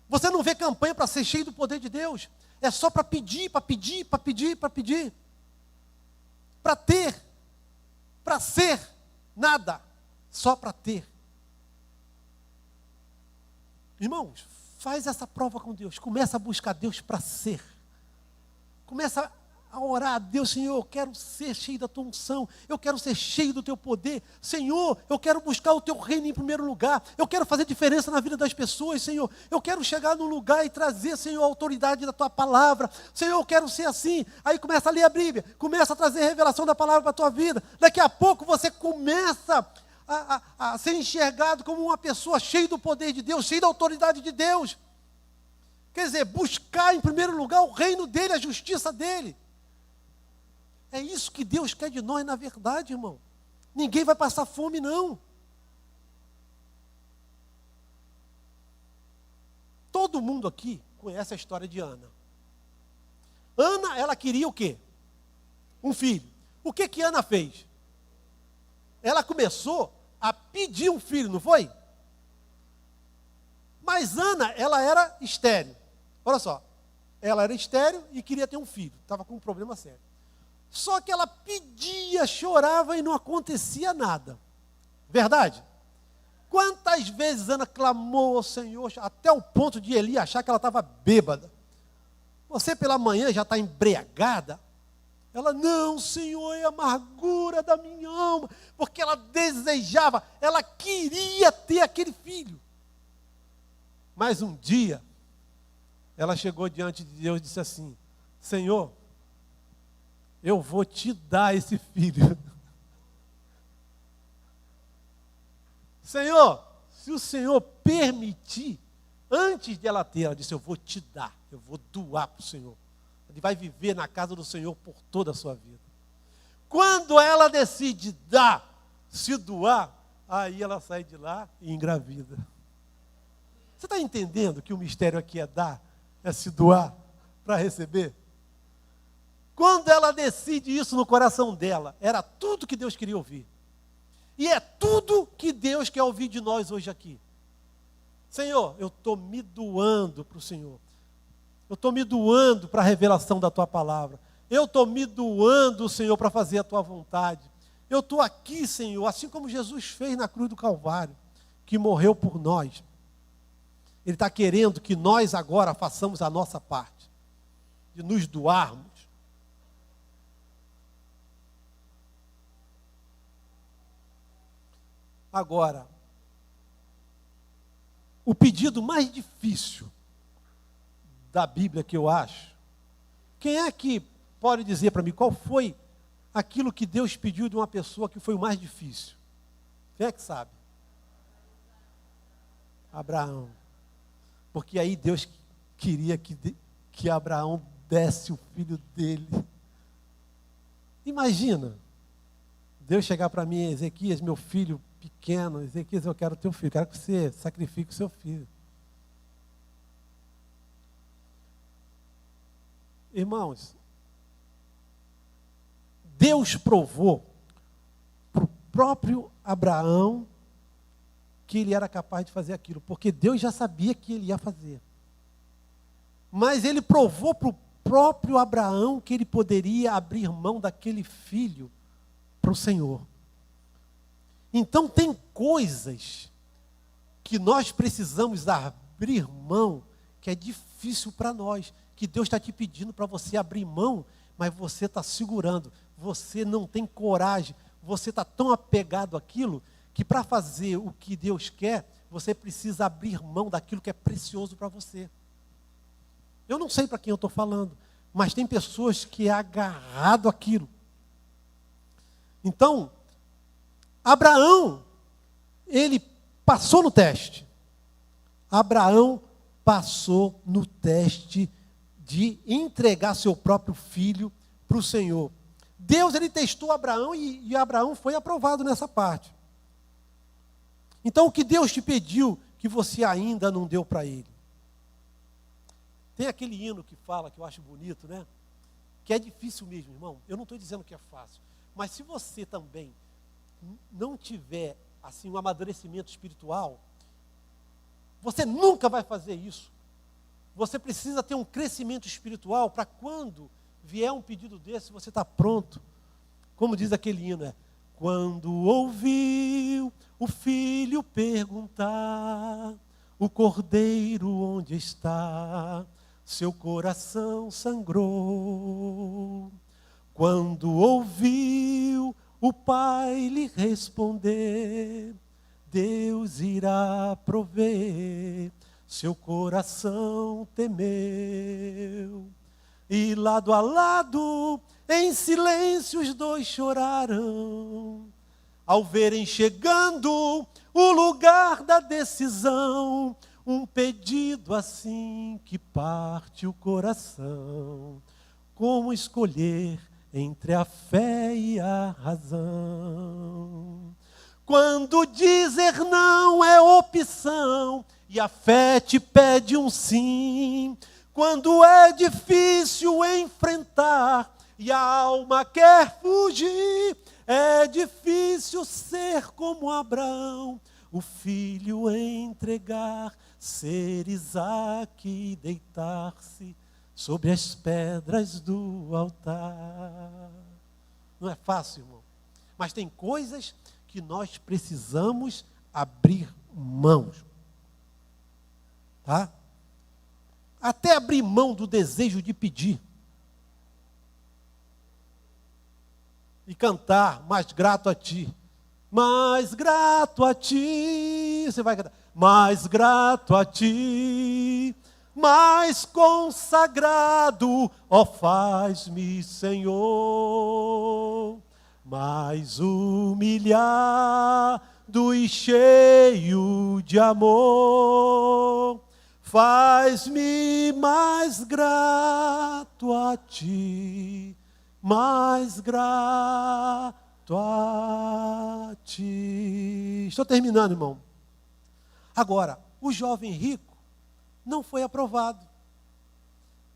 Você não vê campanha para ser cheio do poder de Deus. É só para pedir. Para ter. Para ser. Nada. Só para ter. Irmãos, faz essa prova com Deus. Começa a buscar Deus para ser. Começa a orar a Deus: Senhor, eu quero ser cheio da tua unção. Eu quero ser cheio do teu poder. Senhor, eu quero buscar o teu reino em primeiro lugar. Eu quero fazer diferença na vida das pessoas, Senhor. Eu quero chegar num lugar e trazer, Senhor, a autoridade da tua palavra. Senhor, eu quero ser assim. Aí começa a ler a Bíblia. Começa a trazer a revelação da palavra para a tua vida. Daqui a pouco você começa a ser enxergado como uma pessoa cheia do poder de Deus, cheia da autoridade de Deus. Quer dizer, buscar em primeiro lugar o reino dele, a justiça dele. É isso que Deus quer de nós, na verdade, irmão. Ninguém vai passar fome, não. Todo mundo aqui conhece a história de Ana. Ana, ela queria o quê? Um filho. O que Ana fez? Ela começou a pedir um filho, não foi? Mas Ana, ela era estéril. Olha só, ela era estéril e queria ter um filho. Estava com um problema sério. Só que ela pedia, chorava e não acontecia nada. Verdade? Quantas vezes Ana clamou ao Senhor, até o ponto de Eli achar que ela estava bêbada. Você pela manhã já está embriagada? Ela, não, Senhor, é a amargura da minha alma. Porque ela desejava, ela queria ter aquele filho. Mas um dia, ela chegou diante de Deus e disse assim, Senhor, eu vou te dar esse filho. Senhor, se o Senhor permitir, antes de ela ter, ela disse, eu vou te dar, eu vou doar para o Senhor. Ele vai viver na casa do Senhor por toda a sua vida. Quando ela decide dar, se doar, aí ela sai de lá e engravida. Você está entendendo que o mistério aqui é dar, é se doar para receber? Quando ela decide isso no coração dela, era tudo que Deus queria ouvir. E é tudo que Deus quer ouvir de nós hoje aqui. Senhor, eu estou me doando para o Senhor. Eu estou me doando para a revelação da Tua palavra. Eu estou me doando, Senhor, para fazer a Tua vontade. Eu estou aqui, Senhor, assim como Jesus fez na cruz do Calvário, que morreu por nós. Ele está querendo que nós agora façamos a nossa parte, de nos doarmos. Agora, o pedido mais difícil da Bíblia que eu acho, quem é que pode dizer para mim qual foi aquilo que Deus pediu de uma pessoa que foi o mais difícil? Quem é que sabe? Abraão. Porque aí Deus queria que Abraão desse o filho dele. Imagina, Deus chegar para mim, Ezequias, meu filho pequeno, Ezequias, eu quero teu filho, quero que você sacrifique o seu filho. Irmãos, Deus provou para o próprio Abraão que ele era capaz de fazer aquilo, porque Deus já sabia que ele ia fazer. Mas ele provou para o próprio Abraão que ele poderia abrir mão daquele filho para o Senhor. Então tem coisas que nós precisamos abrir mão, que é difícil para nós, que Deus está te pedindo para você abrir mão, mas você está segurando, você não tem coragem, você está tão apegado àquilo, que para fazer o que Deus quer, você precisa abrir mão daquilo que é precioso para você. Eu não sei para quem eu estou falando, mas tem pessoas que é agarrado àquilo. Então, Abraão, ele passou no teste. Abraão passou no teste de entregar seu próprio filho para o Senhor. Deus, ele testou Abraão e Abraão foi aprovado nessa parte. Então, o que Deus te pediu que você ainda não deu para ele? Tem aquele hino que fala, que eu acho bonito, né? Que é difícil mesmo, irmão. Eu não estou dizendo que é fácil. Mas se você também não tiver, assim, um amadurecimento espiritual, você nunca vai fazer isso. Você precisa ter um crescimento espiritual para quando vier um pedido desse, você está pronto. Como diz aquele hino, quando ouviu o filho perguntar, o cordeiro onde está, seu coração sangrou. Quando ouviu o pai lhe responder, Deus irá prover, seu coração temeu. E lado a lado, em silêncio os dois choraram, ao verem chegando o lugar da decisão, um pedido assim que parte o coração. Como escolher entre a fé e a razão? Quando dizer não é opção e a fé te pede um sim, Quando é difícil enfrentar e a alma quer fugir, é difícil ser como Abraão, o filho entregar, ser Isaque e deitar-se sobre as pedras do altar. Não é fácil, irmão. Mas tem coisas que nós precisamos abrir mãos. Tá? Até abrir mão do desejo de pedir. E cantar, mais grato a ti. Mais grato a ti. Você vai cantar. Mais grato a ti. Mais consagrado, ó faz-me, Senhor. Mais humilhado e cheio de amor. Faz-me mais grato a ti, mais grato a ti. Estou terminando, irmão. Agora, o jovem rico não foi aprovado.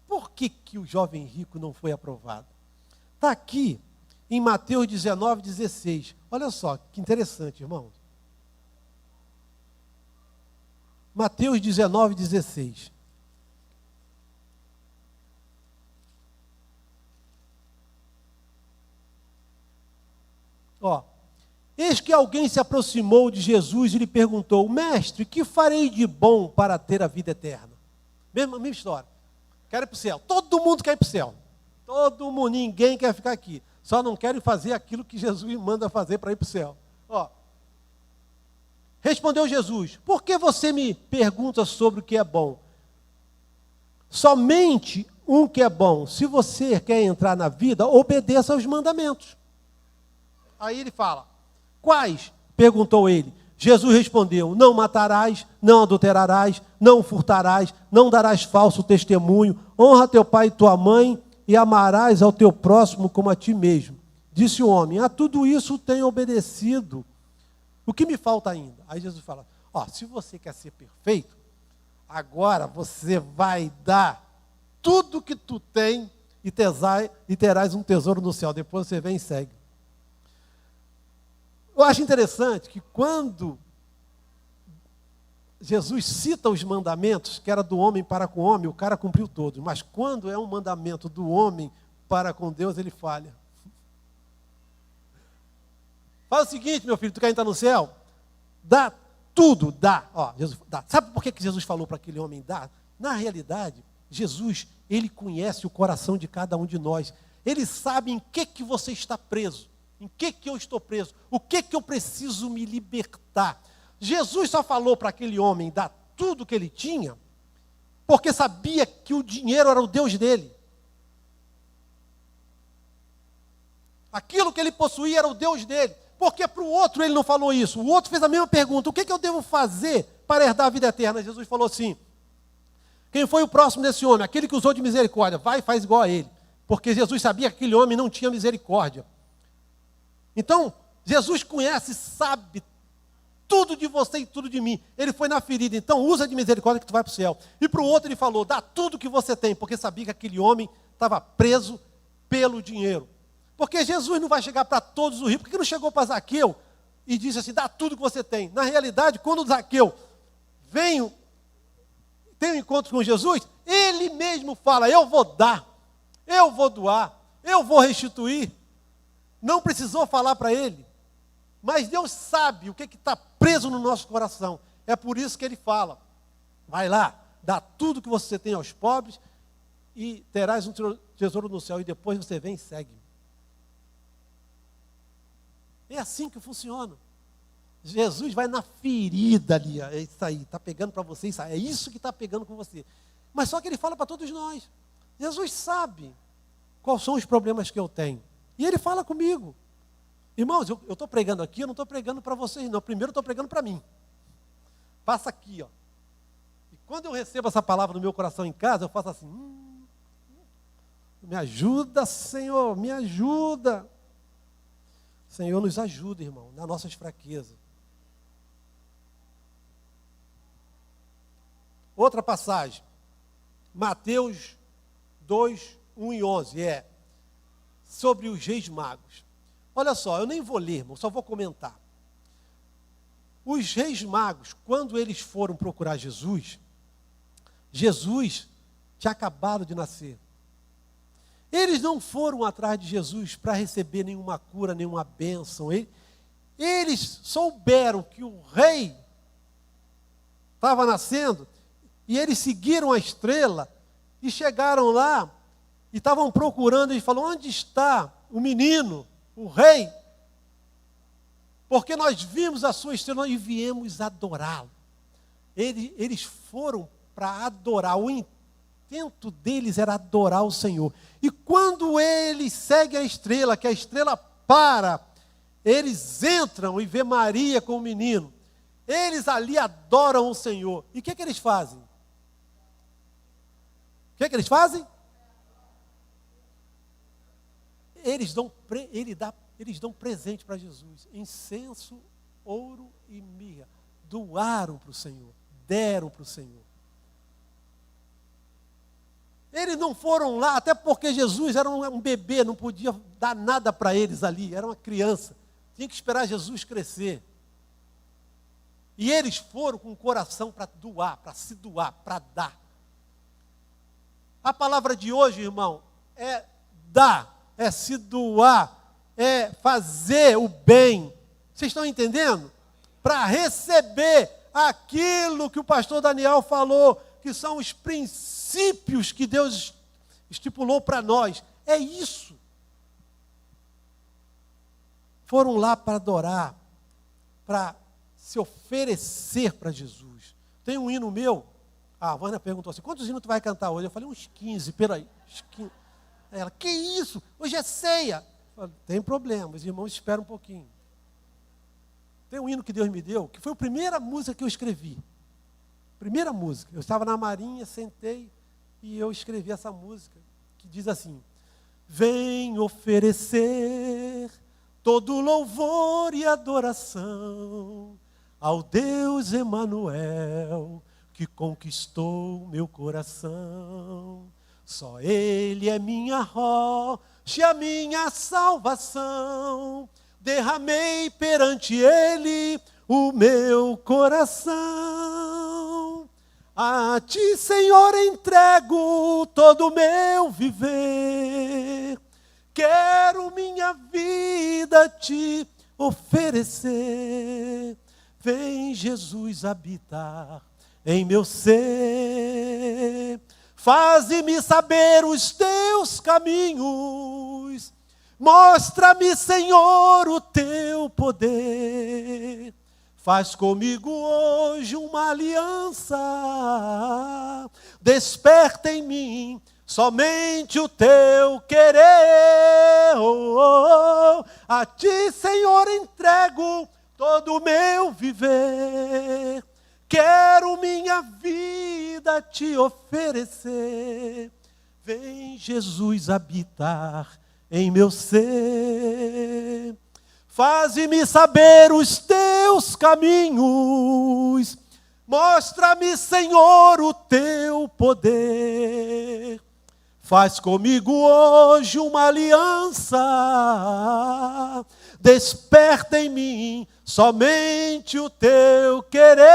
Por que o jovem rico não foi aprovado? Está aqui em Mateus 19:16. Olha só, que interessante, irmão. Mateus 19:16. Eis que alguém se aproximou de Jesus e lhe perguntou: Mestre, que farei de bom para ter a vida eterna? Mesma história. Quero ir para o céu. Todo mundo quer ir para o céu. Todo mundo, ninguém quer ficar aqui. Só não querem fazer aquilo que Jesus manda fazer para ir para o céu. Respondeu Jesus: por que você me pergunta sobre o que é bom? Somente um que é bom. Se você quer entrar na vida, obedeça aos mandamentos. Aí ele fala: quais? Perguntou ele. Jesus respondeu: não matarás, não adulterarás, não furtarás, não darás falso testemunho, honra teu pai e tua mãe e amarás ao teu próximo como a ti mesmo. Disse o homem: a tudo isso tenho obedecido. O que me falta ainda? Aí Jesus fala: se você quer ser perfeito, agora você vai dar tudo que tu tem e terás um tesouro no céu. Depois você vem e segue. Eu acho interessante que quando Jesus cita os mandamentos, que era do homem para com o homem, o cara cumpriu todos. Mas quando é um mandamento do homem para com Deus, ele falha. Fala o seguinte, meu filho, tu quer entrar no céu? Dá tudo, dá. Jesus dá. Sabe por que Jesus falou para aquele homem dar? Na realidade, Jesus, ele conhece o coração de cada um de nós. Ele sabe em que você está preso. Em que eu estou preso? O que eu preciso me libertar? Jesus só falou para aquele homem dar tudo que ele tinha, porque sabia que o dinheiro era o Deus dele. Aquilo que ele possuía era o Deus dele. Porque para o outro ele não falou isso. O outro fez a mesma pergunta: o que eu devo fazer para herdar a vida eterna? Jesus falou assim: quem foi o próximo desse homem? Aquele que usou de misericórdia. Vai e faz igual a ele. Porque Jesus sabia que aquele homem não tinha misericórdia. Então, Jesus conhece, sabe tudo de você e tudo de mim. Ele foi na ferida, então usa de misericórdia que tu vai para o céu. E para o outro ele falou: dá tudo que você tem, porque sabia que aquele homem estava preso pelo dinheiro. Porque Jesus não vai chegar para todos os ricos. Por que não chegou para Zaqueu e disse assim: dá tudo que você tem? Na realidade, quando Zaqueu tem um encontro com Jesus, ele mesmo fala: eu vou dar, eu vou doar, eu vou restituir. Não precisou falar para ele. Mas Deus sabe o que está preso no nosso coração. É por isso que ele fala: vai lá, dá tudo que você tem aos pobres e terás um tesouro no céu. E depois você vem e segue. É assim que funciona. Jesus vai na ferida ali. É isso aí, está pegando para você isso aí. É isso que está pegando com você. Mas só que ele fala para todos nós. Jesus sabe quais são os problemas que eu tenho. E ele fala comigo. Irmãos, eu estou pregando aqui, eu não estou pregando para vocês, não. Primeiro eu estou pregando para mim. Passa aqui, E quando eu recebo essa palavra no meu coração em casa, eu faço assim: me ajuda, Senhor, me ajuda. Senhor, nos ajuda, irmão, nas nossas fraquezas. Outra passagem. Mateus 2, 1 e 11, sobre os reis magos. Olha só, eu nem vou ler, irmão, só vou comentar. Os reis magos, quando eles foram procurar Jesus, Jesus tinha acabado de nascer. Eles não foram atrás de Jesus para receber nenhuma cura, nenhuma bênção. Eles souberam que o rei estava nascendo e eles seguiram a estrela e chegaram lá e estavam procurando e falaram: onde está o menino, o rei? Porque nós vimos a sua estrela e viemos adorá-lo. Eles foram para adorar, o intento deles era adorar o Senhor. E quando eles seguem a estrela, que a estrela para, eles entram e vê Maria com o menino. Eles ali adoram o Senhor. E o que eles fazem? O que eles fazem? Eles dão presente para Jesus: incenso, ouro e mirra. Doaram para o Senhor, deram para o Senhor. Eles não foram lá, até porque Jesus era um bebê, não podia dar nada para eles ali, era uma criança. Tinha que esperar Jesus crescer. E eles foram com o coração para doar, para se doar, para dar. A palavra de hoje, irmão, é dar, é se doar, é fazer o bem. Vocês estão entendendo? Para receber aquilo que o pastor Daniel falou, que são os princípios que Deus estipulou para nós. É isso. Foram lá para adorar, para se oferecer para Jesus. Tem um hino meu. A Vânia perguntou assim: quantos hinos tu vai cantar hoje? Eu falei: uns 15, peraí. Uns 15. Aí ela: que isso? Hoje é ceia. Eu falei: tem problema, os irmãos esperam um pouquinho. Tem um hino que Deus me deu, que foi a primeira música que eu escrevi. Primeira música. Eu estava na Marinha, sentei e eu escrevi essa música, que diz assim: vem oferecer todo louvor e adoração ao Deus Emanuel, que conquistou meu coração. Só Ele é minha rocha, a minha salvação. Derramei perante Ele o meu coração. A Ti, Senhor, entrego todo o meu viver. Quero minha vida Te oferecer. Vem, Jesus, habitar em meu ser. Faze-me saber os Teus caminhos. Mostra-me, Senhor, o Teu poder. Faz comigo hoje uma aliança. Desperta em mim somente o Teu querer. A Ti, Senhor, entrego todo o meu viver. Quero minha vida Te oferecer. Vem, Jesus, habitar em meu ser. Faze-me saber os Teus caminhos. Mostra-me, Senhor, o Teu poder. Faz comigo hoje uma aliança. Desperta em mim somente o Teu querer.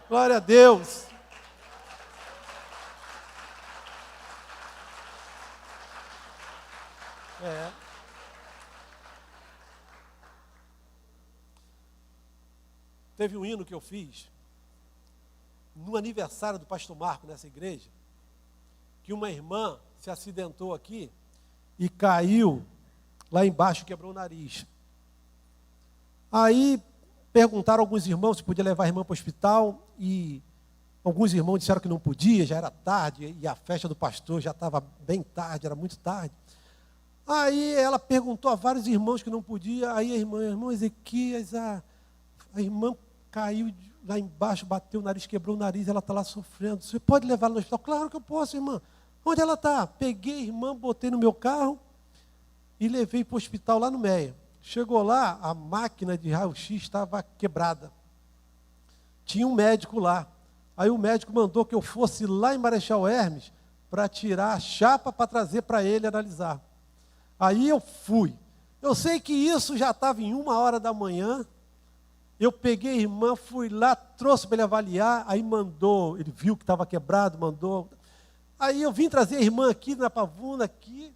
Glória a Deus. Teve um hino que eu fiz no aniversário do pastor Marco nessa igreja, que uma irmã se acidentou aqui e caiu lá embaixo, quebrou o nariz. Aí perguntaram a alguns irmãos se podia levar a irmã para o hospital, e alguns irmãos disseram que não podia, já era tarde, e a festa do pastor já estava bem tarde, era muito tarde. Aí ela perguntou a vários irmãos que não podia, aí a irmão Ezequias, a irmã caiu lá embaixo, bateu o nariz, quebrou o nariz, ela está lá sofrendo. Você pode levar ela no hospital? Claro que eu posso, irmã. Onde ela está? Peguei a irmã, botei no meu carro e levei para o hospital lá no Meia. Chegou lá, a máquina de raio-x estava quebrada. Tinha um médico lá. Aí o médico mandou que eu fosse lá em Marechal Hermes para tirar a chapa para trazer para ele analisar. Aí eu fui. Eu sei que isso já estava em 1h da manhã. Eu peguei a irmã, fui lá, trouxe para ele avaliar, aí mandou, ele viu que estava quebrado, mandou. Aí eu vim trazer a irmã aqui na Pavuna, aqui,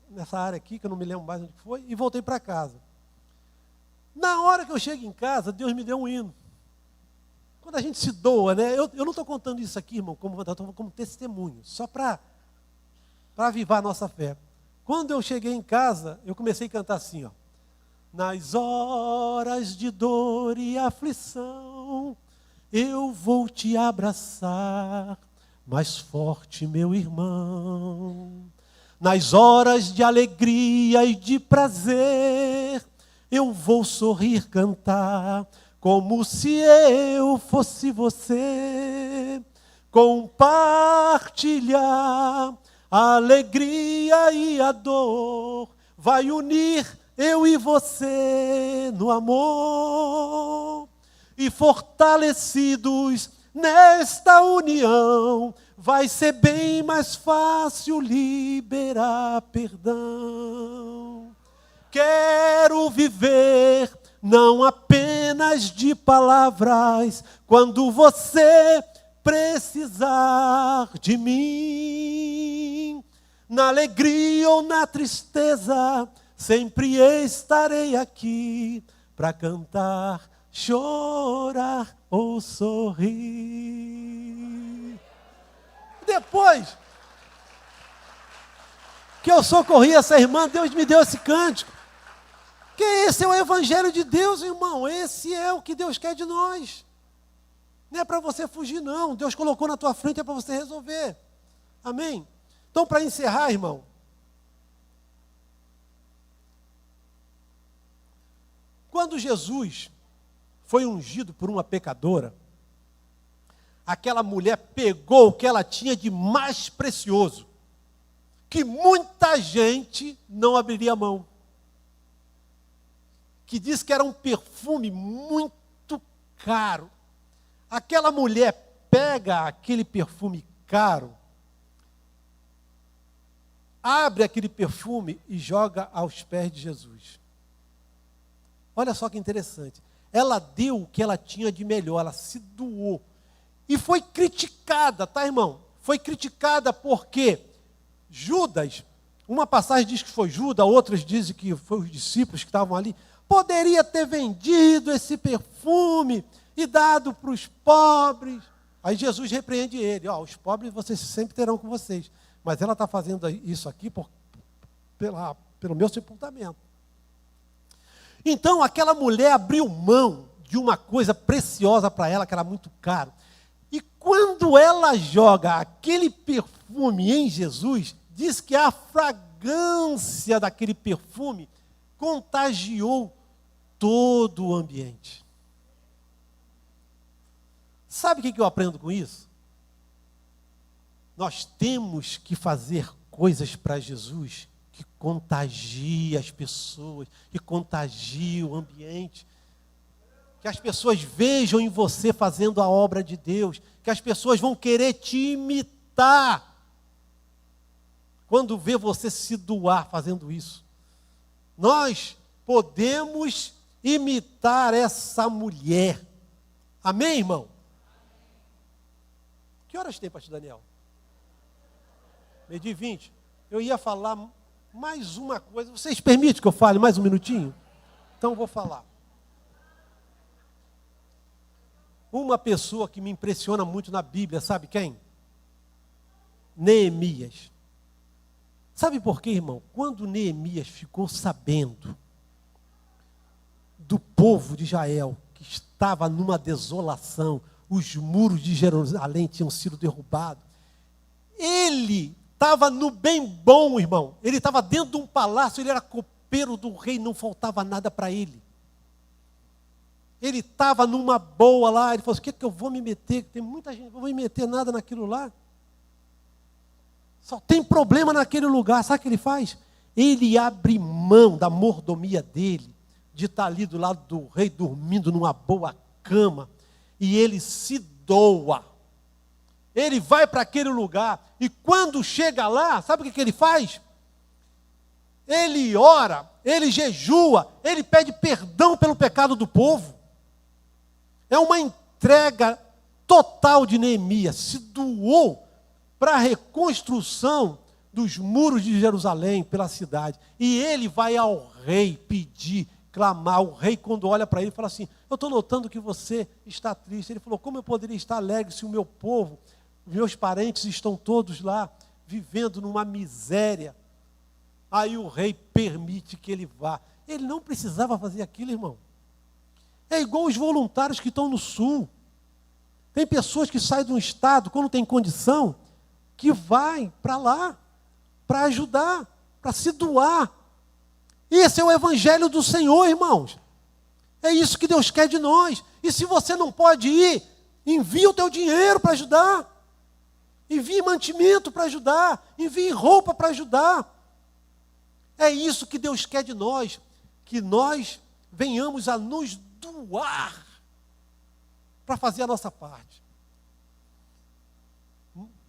nessa área aqui, que eu não me lembro mais onde foi, e voltei para casa. Na hora que eu chego em casa, Deus me deu um hino. Quando a gente se doa, né? Eu não estou contando isso aqui, irmão, como testemunho, só para avivar a nossa fé. Quando eu cheguei em casa, eu comecei a cantar assim, ó. Nas horas de dor e aflição, eu vou te abraçar, mais forte, meu irmão. Nas horas de alegria e de prazer, eu vou sorrir, cantar, como se eu fosse você. Compartilhar a alegria e a dor, vai unir eu e você no amor, e fortalecidos nesta união, vai ser bem mais fácil liberar perdão. Quero viver não apenas de palavras, quando você precisar de mim, na alegria ou na tristeza, sempre estarei aqui para cantar, chorar ou sorrir. Depois que eu socorri essa irmã, Deus me deu esse cântico. Que esse é o evangelho de Deus, irmão. Esse é o que Deus quer de nós. Não é para você fugir, não. Deus colocou na tua frente, é para você resolver. Amém? Então, para encerrar, irmão, quando Jesus foi ungido por uma pecadora, aquela mulher pegou o que ela tinha de mais precioso, que muita gente não abriria mão, que diz que era um perfume muito caro. Aquela mulher pega aquele perfume caro, abre aquele perfume e joga aos pés de Jesus. Olha só que interessante. Ela deu o que ela tinha de melhor, ela se doou. E foi criticada, tá, irmão? Foi criticada porque Judas, uma passagem diz que foi Judas, outras dizem que foi os discípulos que estavam ali, poderia ter vendido esse perfume e dado para os pobres. Aí Jesus repreende ele, ó, os pobres vocês sempre terão com vocês, mas ela está fazendo isso aqui pelo meu sepultamento. Então aquela mulher abriu mão de uma coisa preciosa para ela, que era muito caro. E quando ela joga aquele perfume em Jesus, diz que a fragrância daquele perfume contagiou todo o ambiente. Sabe o que eu aprendo com isso? Nós temos que fazer coisas para Jesus que contagiem as pessoas, que contagiem o ambiente. Que as pessoas vejam em você fazendo a obra de Deus, que as pessoas vão querer te imitar quando vê você se doar fazendo isso. Nós podemos imitar essa mulher. Amém, irmão? Que horas tem, pastor Daniel? 12h20. Eu ia falar mais uma coisa. Vocês permitem que eu fale mais um minutinho? Então eu vou falar. Uma pessoa que me impressiona muito na Bíblia, sabe quem? Neemias. Sabe por quê, irmão? Quando Neemias ficou sabendo do povo de Israel, que estava numa desolação, os muros de Jerusalém tinham sido derrubados, ele estava no bem bom, irmão. Ele estava dentro de um palácio, ele era copeiro do rei, não faltava nada para ele. Ele estava numa boa lá, ele falou assim, o que eu vou me meter? Tem muita gente, não vou me meter nada naquilo lá. Só tem problema naquele lugar. Sabe o que ele faz? Ele abre mão da mordomia dele, de estar ali do lado do rei, dormindo numa boa cama, e ele se doa. Ele vai para aquele lugar e quando chega lá, sabe o que ele faz? Ele ora, ele jejua, ele pede perdão pelo pecado do povo. É uma entrega total de Neemias. Se doou para a reconstrução dos muros de Jerusalém, pela cidade. E ele vai ao rei pedir, clamar. O rei, quando olha para ele, fala assim: eu estou notando que você está triste. Ele falou: como eu poderia estar alegre se o meu povo, meus parentes estão todos lá, vivendo numa miséria? Aí o rei permite que ele vá. Ele não precisava fazer aquilo, irmão. É igual os voluntários que estão no sul. Tem pessoas que saem de um estado, quando tem condição, que vai para lá, para ajudar, para se doar. Esse é o evangelho do Senhor, irmãos. É isso que Deus quer de nós. E se você não pode ir, envie o teu dinheiro para ajudar. Envie mantimento para ajudar. Envie roupa para ajudar. É isso que Deus quer de nós. Que nós venhamos a nos doar para fazer a nossa parte.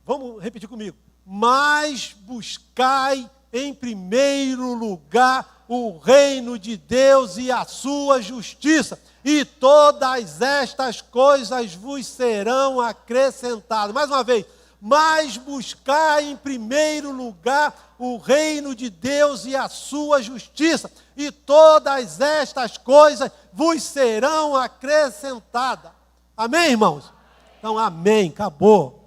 Vamos repetir comigo. Mas buscai em primeiro lugar o reino de Deus e a sua justiça, e todas estas coisas vos serão acrescentadas. Mais uma vez, mas buscai em primeiro lugar o reino de Deus e a sua justiça, e todas estas coisas vos serão acrescentadas. Amém, irmãos? Então, amém, acabou.